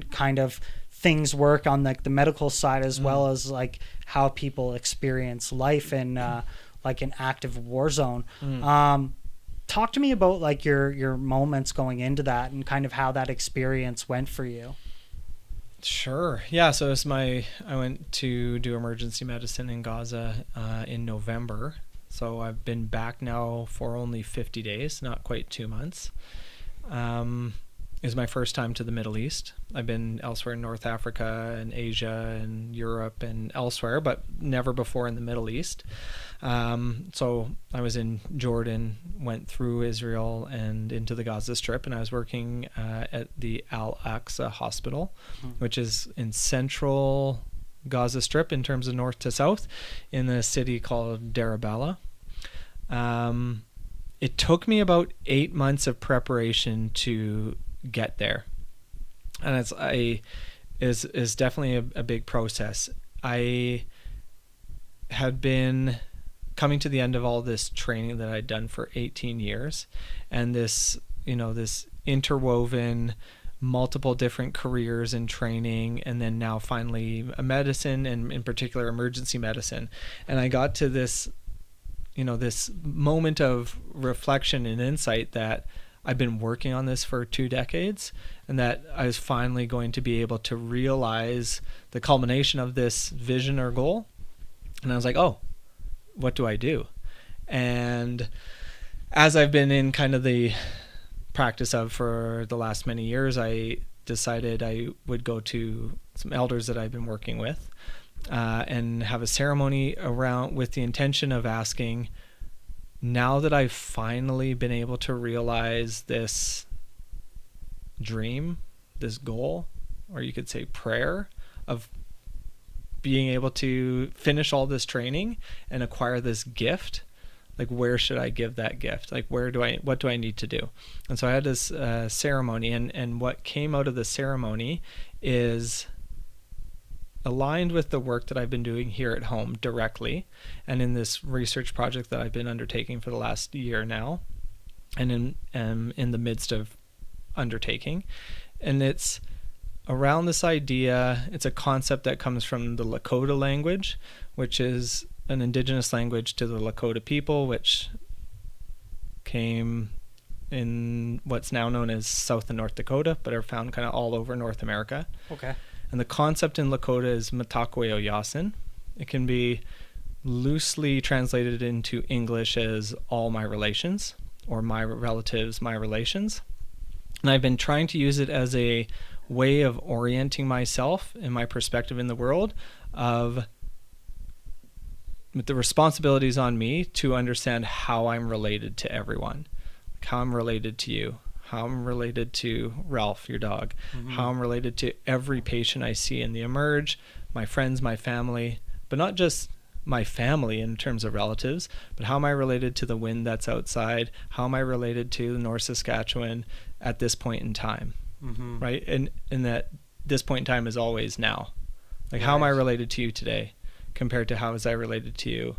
kind of things work on like the medical side, as well as like how people experience life in like an active war zone. Talk to me about like your moments going into that and kind of how that experience went for you. Sure. Yeah. So I went to do emergency medicine in Gaza in November. So I've been back now for only 50 days, not quite 2 months. It was my first time to the Middle East. I've been elsewhere in North Africa and Asia and Europe and elsewhere, but never before in the Middle East. So I was in Jordan, went through Israel and into the Gaza Strip, and I was working at the Al-Aqsa Hospital, which is in central Gaza Strip in terms of north to south in a city called Deir al-Balah. It took me about 8 months of preparation to get there, and is definitely a big process. I had been coming to the end of all this training that I'd done for 18 years, and this interwoven multiple different careers and training, and then now finally a medicine, and in particular emergency medicine. And I got to this moment of reflection and insight that I've been working on this for 2 decades, and that I was finally going to be able to realize the culmination of this vision or goal. And I was like, oh, what do I do? And as I've been in kind of the practice of for the last many years, I decided I would go to some elders that I've been working with and have a ceremony around with the intention of asking, now that I've finally been able to realize this dream, this goal, or you could say prayer of being able to finish all this training and acquire this gift, like where should I give that gift? Like what do I need to do? And so I had this ceremony, and what came out of the ceremony is aligned with the work that I've been doing here at home directly, and in this research project that I've been undertaking for the last year now, and in the midst of undertaking. And it's around this idea. It's a concept that comes from the Lakota language, which is an indigenous language to the Lakota people, which came in what's now known as South and North Dakota, but are found kind of all over North America. Okay. And the concept in Lakota is Mitakweo Yasin. It can be loosely translated into English as all my relations, or my relatives, my relations. And I've been trying to use it as a way of orienting myself and my perspective in the world, of the responsibilities on me to understand how I'm related to everyone. How I'm related to you, how I'm related to Ralph, your dog, how I'm related to every patient I see in the Emerge, my friends, my family, but not just my family in terms of relatives, but how am I related to the wind that's outside? How am I related to the North Saskatchewan at this point in time, right? And that this point in time is always now. Like, how am I related to you today compared to how was I related to you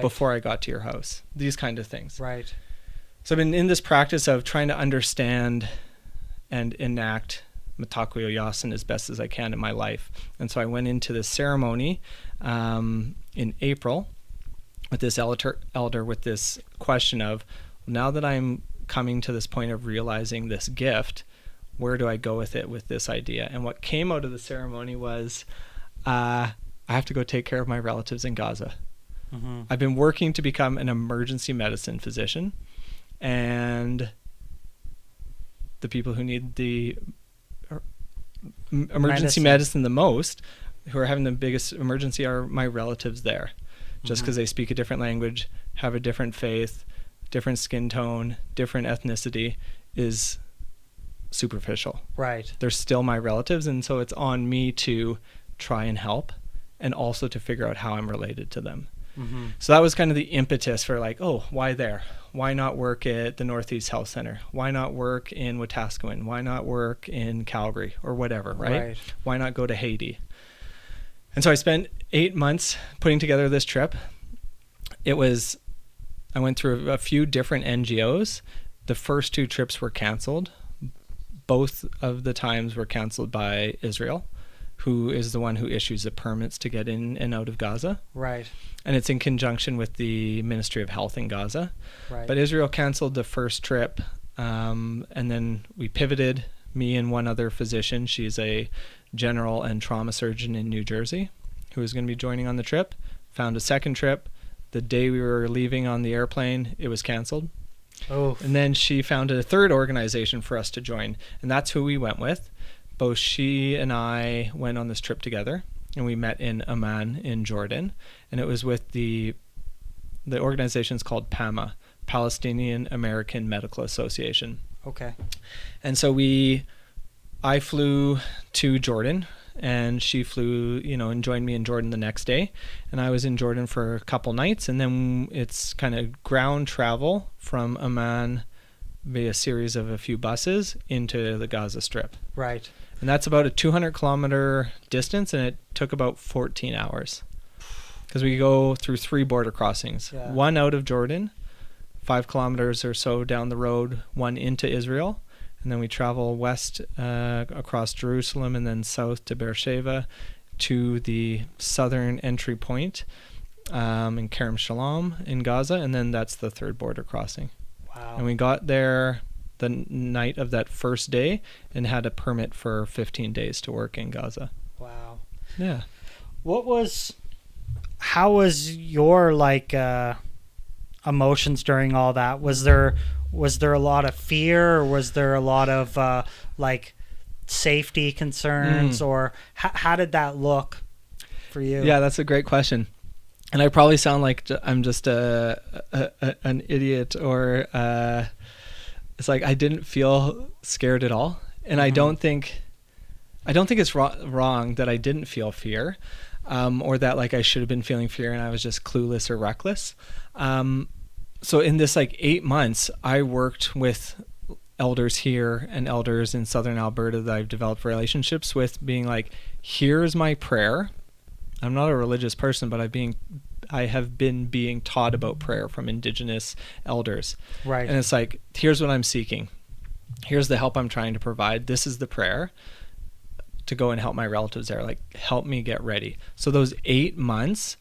before I got to your house? These kind of things. Right. So I've been in this practice of trying to understand and enact Mitakweo Yasin as best as I can in my life. And so I went into this ceremony in April with this elder with this question of, now that I'm coming to this point of realizing this gift, where do I go with it, with this idea? And what came out of the ceremony was, I have to go take care of my relatives in Gaza. I've been working to become an emergency medicine physician, and the people who need the emergency medicine the most, who are having the biggest emergency, are my relatives there. Just because they speak a different language, have a different faith, different skin tone, different ethnicity, is superficial. Right. They're still my relatives, and so it's on me to try and help, and also to figure out how I'm related to them. So that was kind of the impetus for, like, oh, why there? Why not work at the Northeast Health Center? Why not work in Wetaskiwin? Why not work in Calgary or whatever, right? Why not go to Haiti? And so I spent 8 months putting together this trip. I went through a few different NGOs. The first 2 trips were canceled. Both of the times were canceled by Israel, who is the one who issues the permits to get in and out of Gaza. Right. And it's in conjunction with the Ministry of Health in Gaza. Right. But Israel canceled the first trip, and then we pivoted, me and one other physician. She's a general and trauma surgeon in New Jersey, who is going to be joining on the trip. Found a second trip. The day we were leaving on the airplane, it was canceled. Oh. And then she found a third organization for us to join, and that's who we went with. Both she and I went on this trip together, and we met in Amman in Jordan, and it was with the organization's called PAMA, Palestinian American Medical Association. Okay. And so I flew to Jordan, and she flew, and joined me in Jordan the next day, and I was in Jordan for a couple nights, and then it's kind of ground travel from Amman via a series of a few buses into the Gaza Strip. Right. And that's about a 200-kilometer distance, and it took about 14 hours. Because we go through 3 border crossings. Yeah. One out of Jordan, 5 kilometers or so down the road, one into Israel. And then we travel west across Jerusalem and then south to Beersheba to the southern entry point in Kerem Shalom in Gaza. And then that's the 3rd border crossing. Wow. And we got there the night of that first day and had a permit for 15 days to work in Gaza. Wow. Yeah. How was your emotions during all that? Was there a lot of fear, or was there a lot of safety concerns, or how did that look for you? Yeah, that's a great question. And I probably sound like I'm just an idiot, or it's like I didn't feel scared at all. And I don't think it's wrong that I didn't feel fear, or that I should have been feeling fear and I was just clueless or reckless. So in this 8 months, I worked with elders here and elders in southern Alberta that I've developed relationships with, being like, here's my prayer. I'm not a religious person, but I have been being taught about prayer from Indigenous elders. Right. And it's like, here's what I'm seeking. Here's the help I'm trying to provide. This is the prayer to go and help my relatives there. Like, help me get ready. So those 8 months,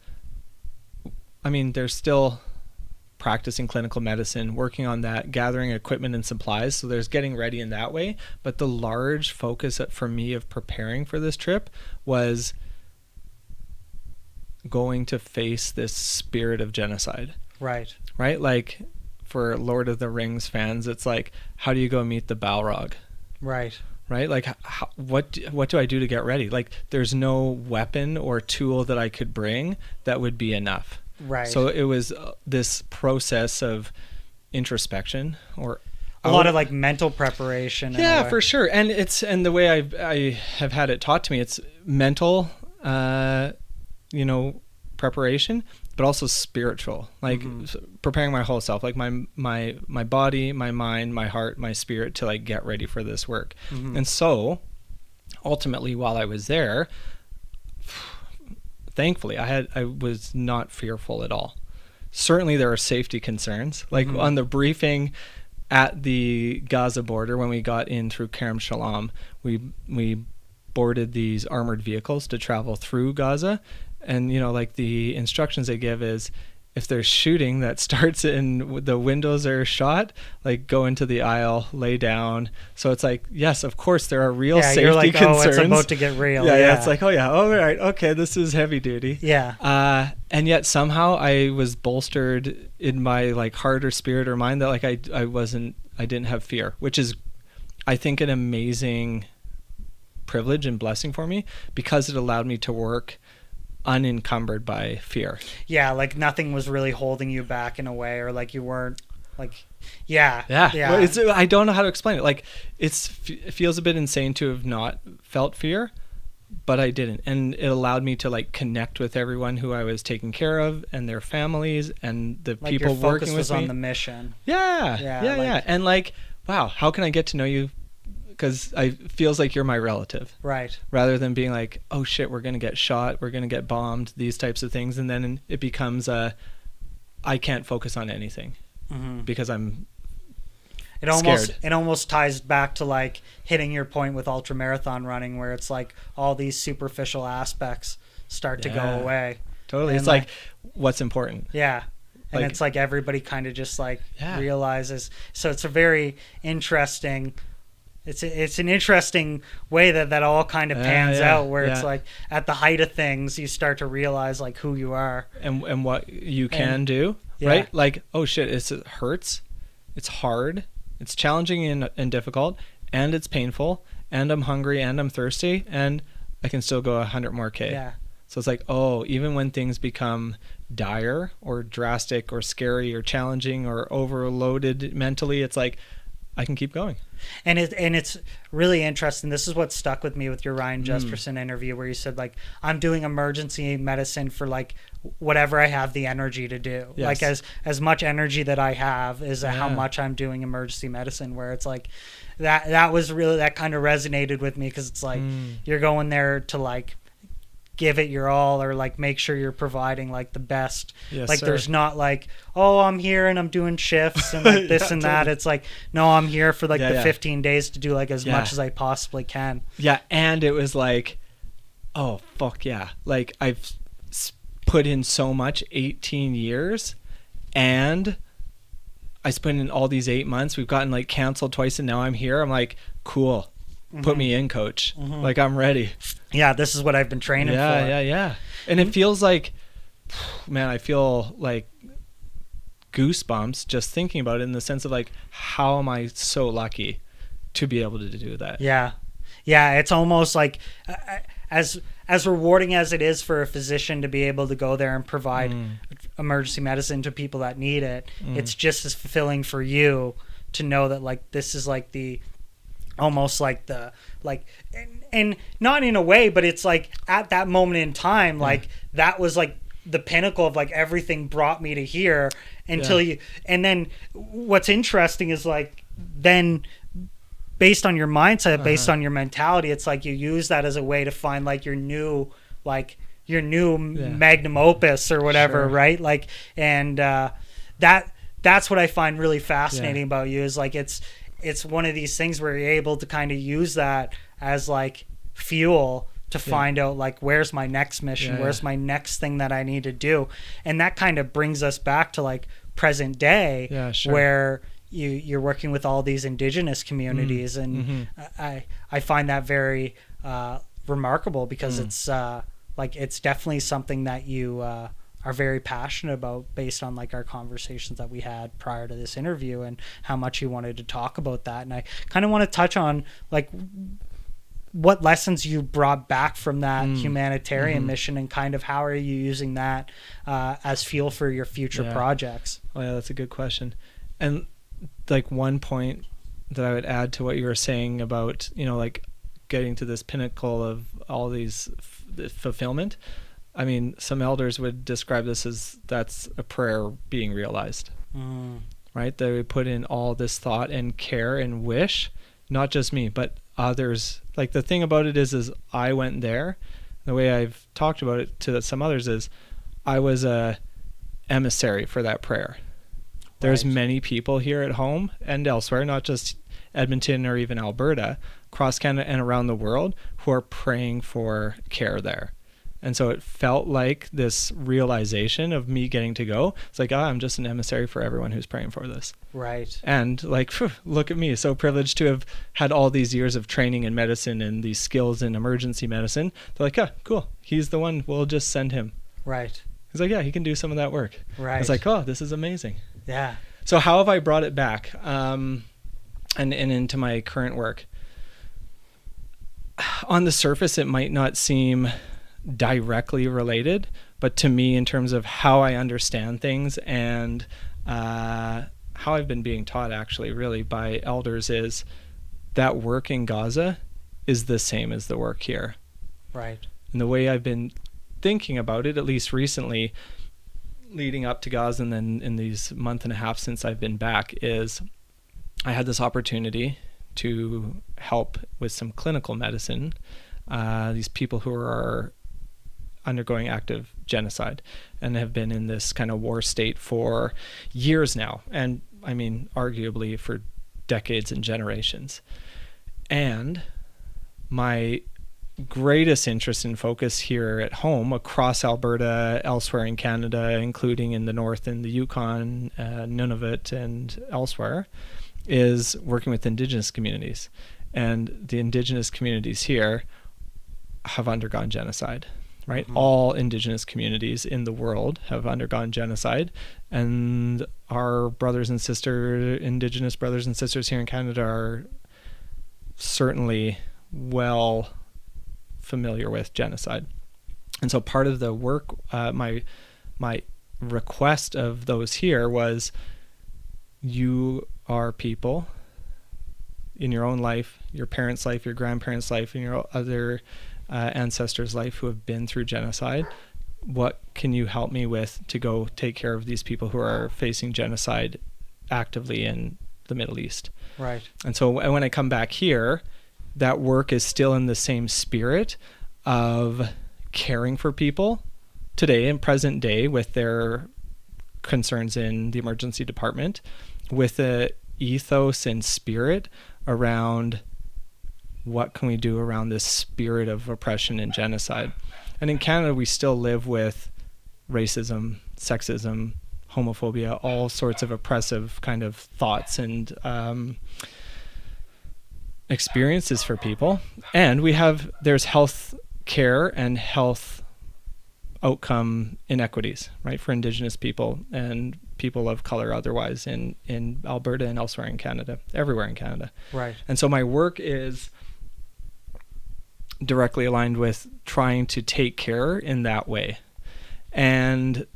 I mean, they're still practicing clinical medicine, working on that, gathering equipment and supplies. So there's getting ready in that way. But the large focus for me of preparing for this trip was going to face this spirit of genocide. Right. Right? Like, for Lord of the Rings fans, it's like, how do you go meet the Balrog? Right. Right? Like, what do I do to get ready? Like, there's no weapon or tool that I could bring that would be enough. Right. So it was this process of introspection, or a lot of like mental preparation. Yeah, for sure. And the way I have had it taught to me, it's mental, preparation, but also spiritual, like preparing my whole self, like my body, my mind, my heart, my spirit, to like get ready for this work. And so ultimately, while I was there, thankfully I was not fearful at all. Certainly there are safety concerns, like on the briefing at the Gaza border, when we got in through Kerem Shalom, we boarded these armored vehicles to travel through Gaza. And, like, the instructions they give is, if there's shooting that starts and the windows are shot, like, go into the aisle, lay down. So it's like, yes, of course, there are real safety you're like, concerns. Oh, it's about to get real. Yeah. It's like, oh, yeah. Oh, right. Okay, this is heavy duty. Yeah. And yet somehow I was bolstered in my, like, heart or spirit or mind that, like, I didn't have fear, which is, I think, an amazing privilege and blessing for me, because it allowed me to work unencumbered by fear. Yeah, like nothing was really holding you back in a way, or like you weren't like, yeah. Well, I don't know how to explain it. Like, it feels a bit insane to have not felt fear, but I didn't, and it allowed me to like connect with everyone who I was taking care of and their families and the like people your focus working with was me on the mission. Yeah. And like, wow, how can I get to know you? Because it feels like you're my relative, right? Rather than being like, oh shit, we're gonna get shot, we're gonna get bombed, these types of things, and then it becomes I can't focus on anything because I'm scared. It almost ties back to like hitting your point with ultramarathon running, where it's like all these superficial aspects start to go away. Totally, and it's like what's important. Yeah. And like, it's like everybody kind of just like realizes. So it's a very interesting. It's an interesting way that all kind of pans out, where it's like at the height of things, you start to realize like who you are and what you can do, right? Like, oh shit, it hurts, it's hard, it's challenging and difficult, and it's painful, and I'm hungry and I'm thirsty, and I can still go 100 more K. Yeah. So it's like, oh, even when things become dire or drastic or scary or challenging or overloaded mentally, it's like, I can keep going. And it's really interesting. This is what stuck with me with your Ryan Jesperson interview, where you said like, I'm doing emergency medicine for like whatever I have the energy to do. Yes. Like as much energy that I have is how much I'm doing emergency medicine, where it's like that was really, that kind of resonated with me, because it's like you're going there to like give it your all, or like make sure you're providing like the best. Yes, like sir. There's not like, oh, I'm here and I'm doing shifts and like this and that. It's like, no, I'm here for like the 15 days to do like as much as I possibly can. Yeah. And it was like, oh fuck yeah, like I've put in so much, 18 years, and I spent in all these 8 months, we've gotten like canceled twice, and now I'm here. I'm like, cool, put me in, coach. Like, I'm ready. Yeah, this is what I've been training for. Yeah. And it feels like, man, I feel like goosebumps just thinking about it, in the sense of like, how am I so lucky to be able to do that? Yeah, it's almost like as rewarding as it is for a physician to be able to go there and provide emergency medicine to people that need it, it's just as fulfilling for you to know that like this is like the almost like the like and not in a way, but it's like at that moment in time, like that was like the pinnacle of like everything brought me to here until you. And then what's interesting is like then based on your mindset, based on your mentality. It's like you use that as a way to find like your new magnum opus or whatever, right? Like, and that's what I find really fascinating about you, is like it's one of these things where you're able to kind of use that as like fuel to find out like, where's my next mission, where's my next thing that I need to do. And that kind of brings us back to like present day, where you're working with all these Indigenous communities. And I find that very remarkable, because it's like, it's definitely something that you are very passionate about, based on like our conversations that we had prior to this interview, and how much you wanted to talk about that. And I kind of want to touch on like what lessons you brought back from that humanitarian mission, and kind of how are you using that as fuel for your future projects? Oh yeah, that's a good question. And like one point that I would add to what you were saying about, you know, like getting to this pinnacle of all these fulfillment. I mean, some elders would describe this as that's a prayer being realized, right? They would put in all this thought and care and wish, not just me, but others. Like the thing about it is I went there. The way I've talked about it to some others is I was a emissary for that prayer. There's many people here at home and elsewhere, not just Edmonton or even Alberta, across Canada and around the world, who are praying for care there. And so it felt like this realization of me getting to go. It's like, I'm just an emissary for everyone who's praying for this. Right. And like, look at me, so privileged to have had all these years of training in medicine and these skills in emergency medicine. They're like, cool. He's the one. We'll just send him. Right. He's like, he can do some of that work. Right. It's like, this is amazing. Yeah. So how have I brought it back and into my current work? On the surface, it might not seem directly related, but to me, in terms of how I understand things and how I've been being taught actually really by elders, is that work in Gaza is the same as the work here. Right. And the way I've been thinking about it, at least recently, leading up to Gaza and then in these month and a half since I've been back, is I had this opportunity to help with some clinical medicine, these people who are undergoing active genocide and have been in this kind of war state for years now. And I mean, arguably for decades and generations. And my greatest interest and focus here at home, across Alberta, elsewhere in Canada, including in the north in the Yukon, Nunavut, and elsewhere, is working with Indigenous communities. And the Indigenous communities here have undergone genocide, right? All Indigenous communities in the world have undergone genocide, and our brothers and sisters, Indigenous brothers and sisters here in Canada, are certainly well familiar with genocide. And so part of the work, my request of those here was, you are people in your own life, your parents' life, your grandparents' life, and your other ancestors' life who have been through genocide. What can you help me with to go take care of these people who are facing genocide actively in the Middle East? Right. And so when I come back here, that work is still in the same spirit of caring for people today in present day with their concerns in the emergency department, with a ethos and spirit around what can we do around this spirit of oppression and genocide. And in Canada, we still live with racism, sexism, homophobia, all sorts of oppressive kind of thoughts and experiences for people. And there's health care and health outcome inequities, right, for Indigenous people and people of color otherwise in Alberta and elsewhere in Canada, everywhere in Canada. Right. And so my work is directly aligned with trying to take care in that way. And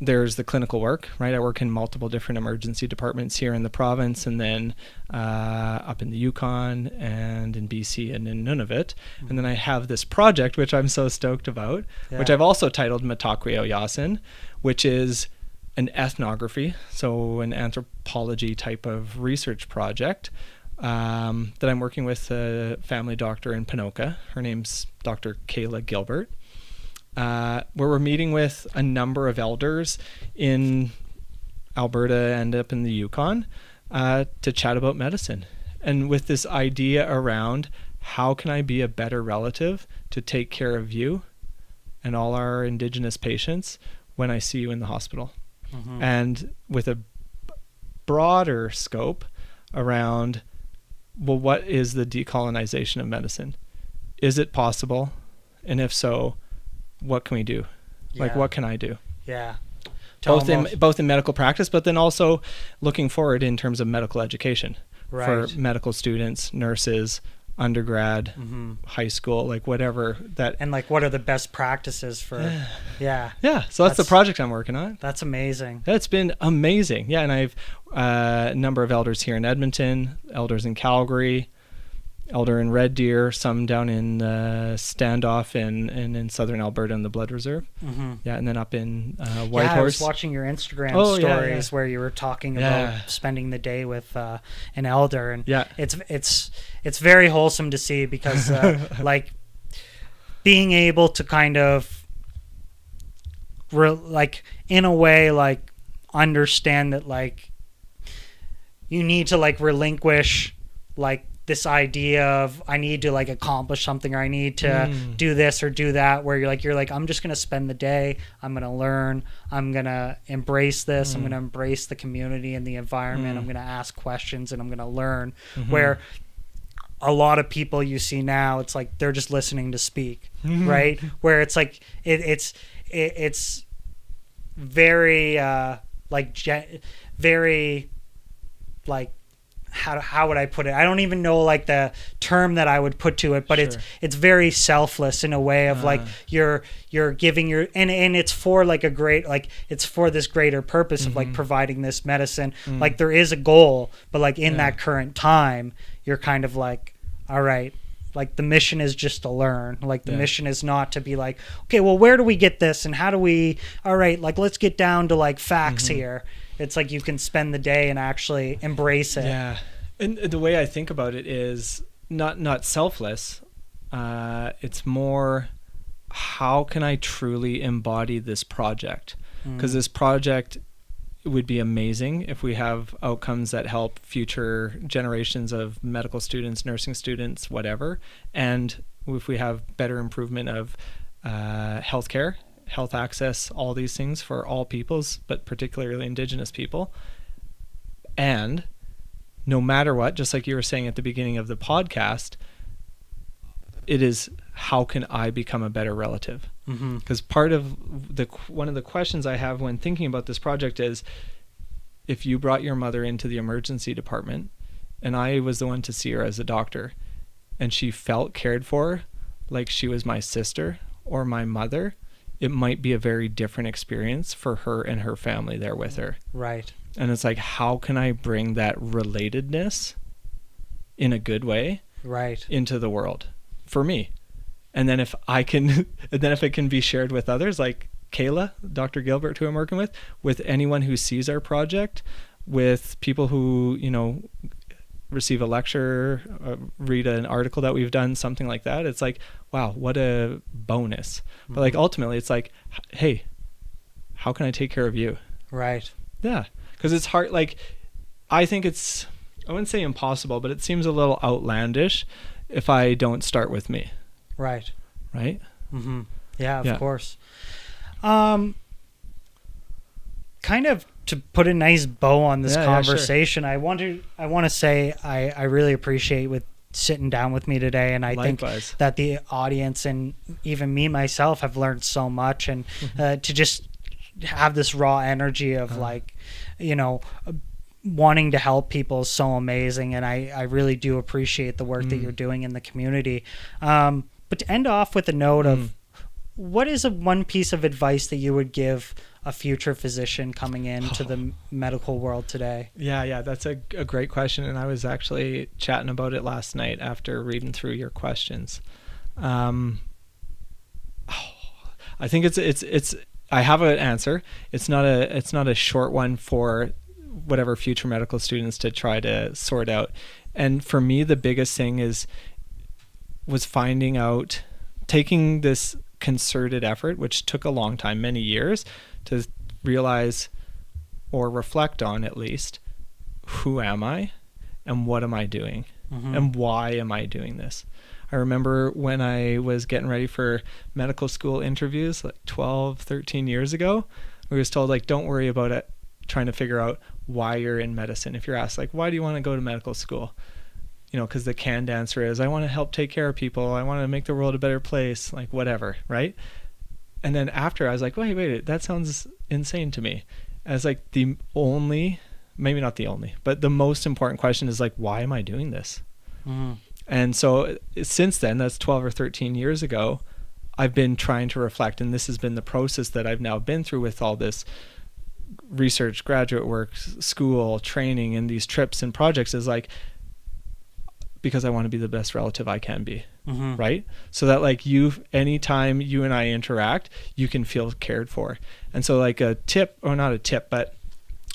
there's the clinical work, right? I work in multiple different emergency departments here in the province, and then up in the Yukon and in BC and in Nunavut. And then I have this project, which I'm so stoked about, which I've also titled Matakweo Yasin, which is an ethnography, so an anthropology type of research project that I'm working with a family doctor in Ponoka. Her name's Dr. Kayla Gilbert, where we're meeting with a number of elders in Alberta and up in the Yukon to chat about medicine. And with this idea around how can I be a better relative to take care of you and all our Indigenous patients when I see you in the hospital. Mm-hmm. And with a broader scope around, well, what is the decolonization of medicine? Is it possible? And if so, what can we do? Yeah. Like, what can I do? Yeah. Both in medical practice, but then also looking forward in terms of medical education for medical students, nurses, undergrad, high school, like whatever that. And like, what are the best practices for? Yeah. Yeah. So that's the project I'm working on. That's amazing. That's been amazing. Yeah. And I've a number of elders here in Edmonton, elders in Calgary, elder in Red Deer, some down in Standoff and in southern Alberta in the Blood Reserve. Mm-hmm. Yeah, and then up in Whitehorse. Yeah, I was watching your Instagram stories where you were talking about spending the day with an elder, and it's very wholesome to see because like being able to kind of like in a way like understand that like you need to like relinquish like this idea of I need to like accomplish something or I need to do this or do that, where you're like I'm just going to spend the day, I'm going to learn, I'm going to embrace this, I'm going to embrace the community and the environment, I'm going to ask questions and I'm going to learn. Where a lot of people you see now, it's like they're just listening to speak, right? Where it's like it's very very like how would I put it? I don't even know like the term that I would put to it, but it's very selfless in a way of like you're giving your and it's for like a great like it's for this greater purpose of like providing this medicine. Like there is a goal, but like in that current time, you're kind of like, all right, like the mission is just to learn. Like the mission is not to be like, okay, well, where do we get this and how do we? All right, like let's get down to like facts here. It's like you can spend the day and actually embrace it. Yeah. And the way I think about it is not selfless. It's more, how can I truly embody this project? Because this project would be amazing if we have outcomes that help future generations of medical students, nursing students, whatever. And if we have better improvement of healthcare, health access, all these things for all peoples, but particularly Indigenous people. And no matter what, just like you were saying at the beginning of the podcast, it is how can I become a better relative? Because part of one of the questions I have when thinking about this project is, if you brought your mother into the emergency department and I was the one to see her as a doctor and she felt cared for like she was my sister or my mother, it might be a very different experience for her and her family there with her. Right. And it's like, how can I bring that relatedness in a good way into the world for me? And then if I can, and then if it can be shared with others, like Kayla, Dr. Gilbert, who I'm working with anyone who sees our project, with people who, you know, receive a lecture, read an article that we've done, something like that. It's like, wow, what a bonus. But like ultimately it's like, hey, how can I take care of you? Right. Yeah. Because it's hard. Like, I think it's, I wouldn't say impossible, but it seems a little outlandish if I don't start with me. Right. Right. Yeah, of course. Kind of to put a nice bow on this conversation, I want to say I really appreciate with sitting down with me today, and I Likewise. think that the audience and even me myself have learned so much, and to just have this raw energy of like, you know, wanting to help people is so amazing, and I really do appreciate the work that you're doing in the community. But to end off with a note of, what is one piece of advice that you would give a future physician coming into the medical world today? Yeah, that's a great question, and I was actually chatting about it last night after reading through your questions. I think it's I have an answer. It's not a short one for whatever future medical students to try to sort out. And for me, the biggest thing was finding out, taking this concerted effort, which took a long time, many years, to realize or reflect on at least, who am I and what am I doing and why am I doing this? I remember when I was getting ready for medical school interviews like 12, 13 years ago, we was told, like, don't worry about it, trying to figure out why you're in medicine. If you're asked, like, why do you want to go to medical school? Because the canned answer is, I want to help take care of people. I want to make the world a better place, like whatever, right? And then after I was like, wait, that sounds insane to me. As like the only, maybe not the only, but the most important question is like, why am I doing this? And so since then, that's 12 or 13 years ago, I've been trying to reflect, and this has been the process that I've now been through with all this research, graduate work, school, training, and these trips and projects, is like, because I want to be the best relative I can be, right? So that like anytime you and I interact, you can feel cared for. And so like a tip, or not a tip, but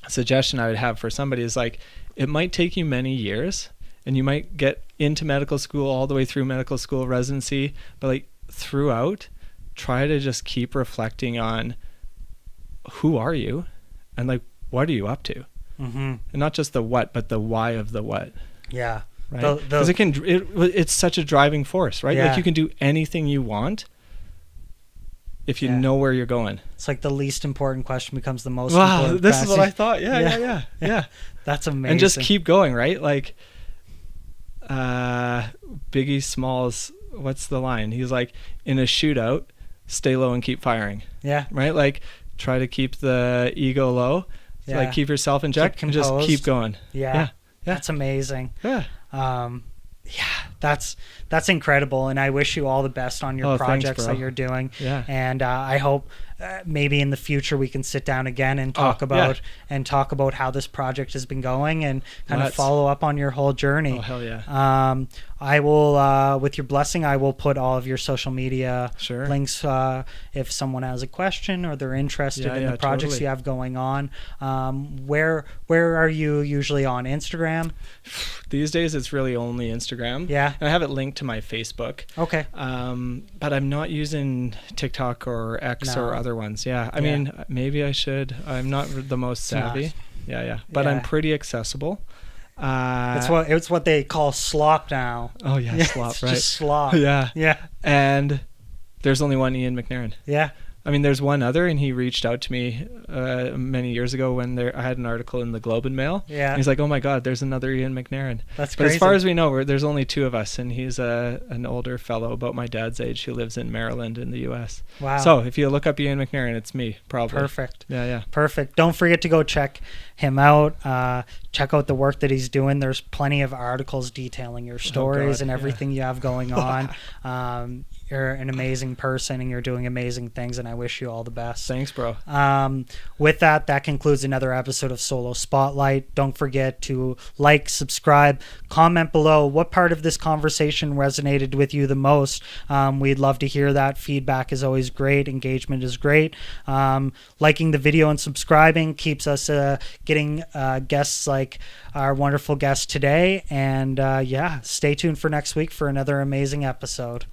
a suggestion I would have for somebody is like, it might take you many years, and you might get into medical school all the way through medical school residency, but like throughout, try to just keep reflecting on who are you and like, what are you up to? And not just the what, but the why of the what. Yeah. Right? Because it's such a driving force, right? Yeah. Like you can do anything you want if you know where you're going. It's like the least important question becomes the most important. This is what I thought. Yeah. That's amazing. And just keep going, right? Like Biggie Smalls, what's the line? He's like, in a shootout, stay low and keep firing. Yeah. Right? Like try to keep the ego low. Yeah. Like keep yourself in check and just keep going. Yeah. That's amazing. Yeah. That's incredible, and I wish you all the best on your projects that you're doing. Yeah. And I hope maybe in the future we can sit down again and talk about how this project has been going and kind of follow up on your whole journey. Oh, hell yeah. I will, with your blessing, I will put all of your social media links if someone has a question or they're interested in the projects you have going on. Where are you usually on? Instagram? These days it's really only Instagram. Yeah. And I have it linked to my Facebook. Okay. But I'm not using TikTok or X or other ones. Yeah. I mean, maybe I should. I'm not the most savvy. Yeah. But I'm pretty accessible. It's what they call slop now. Oh yeah, slop, it's right? Just slop. Yeah. And there's only one Ian MacNairn. Yeah. I mean, there's one other, and he reached out to me many years ago when I had an article in the Globe and Mail. Yeah. And he's like, "Oh my God, there's another Ian MacNairn." That's crazy. But as far as we know, there's only two of us, and he's an older fellow about my dad's age who lives in Maryland in the U.S. Wow. So if you look up Ian MacNairn, it's me, probably. Perfect. Yeah. Perfect. Don't forget to go check him out. Check out the work that he's doing. There's plenty of articles detailing your stories and everything you have going on. You're an amazing person and you're doing amazing things, and I wish you all the best. Thanks, bro. With that concludes another episode of Solo Spotlight. Don't forget to like, subscribe, comment below what part of this conversation resonated with you the most. We'd love to hear that. Feedback is always great. Engagement is great. Liking the video and subscribing keeps us getting guests like our wonderful guest today. And stay tuned for next week for another amazing episode.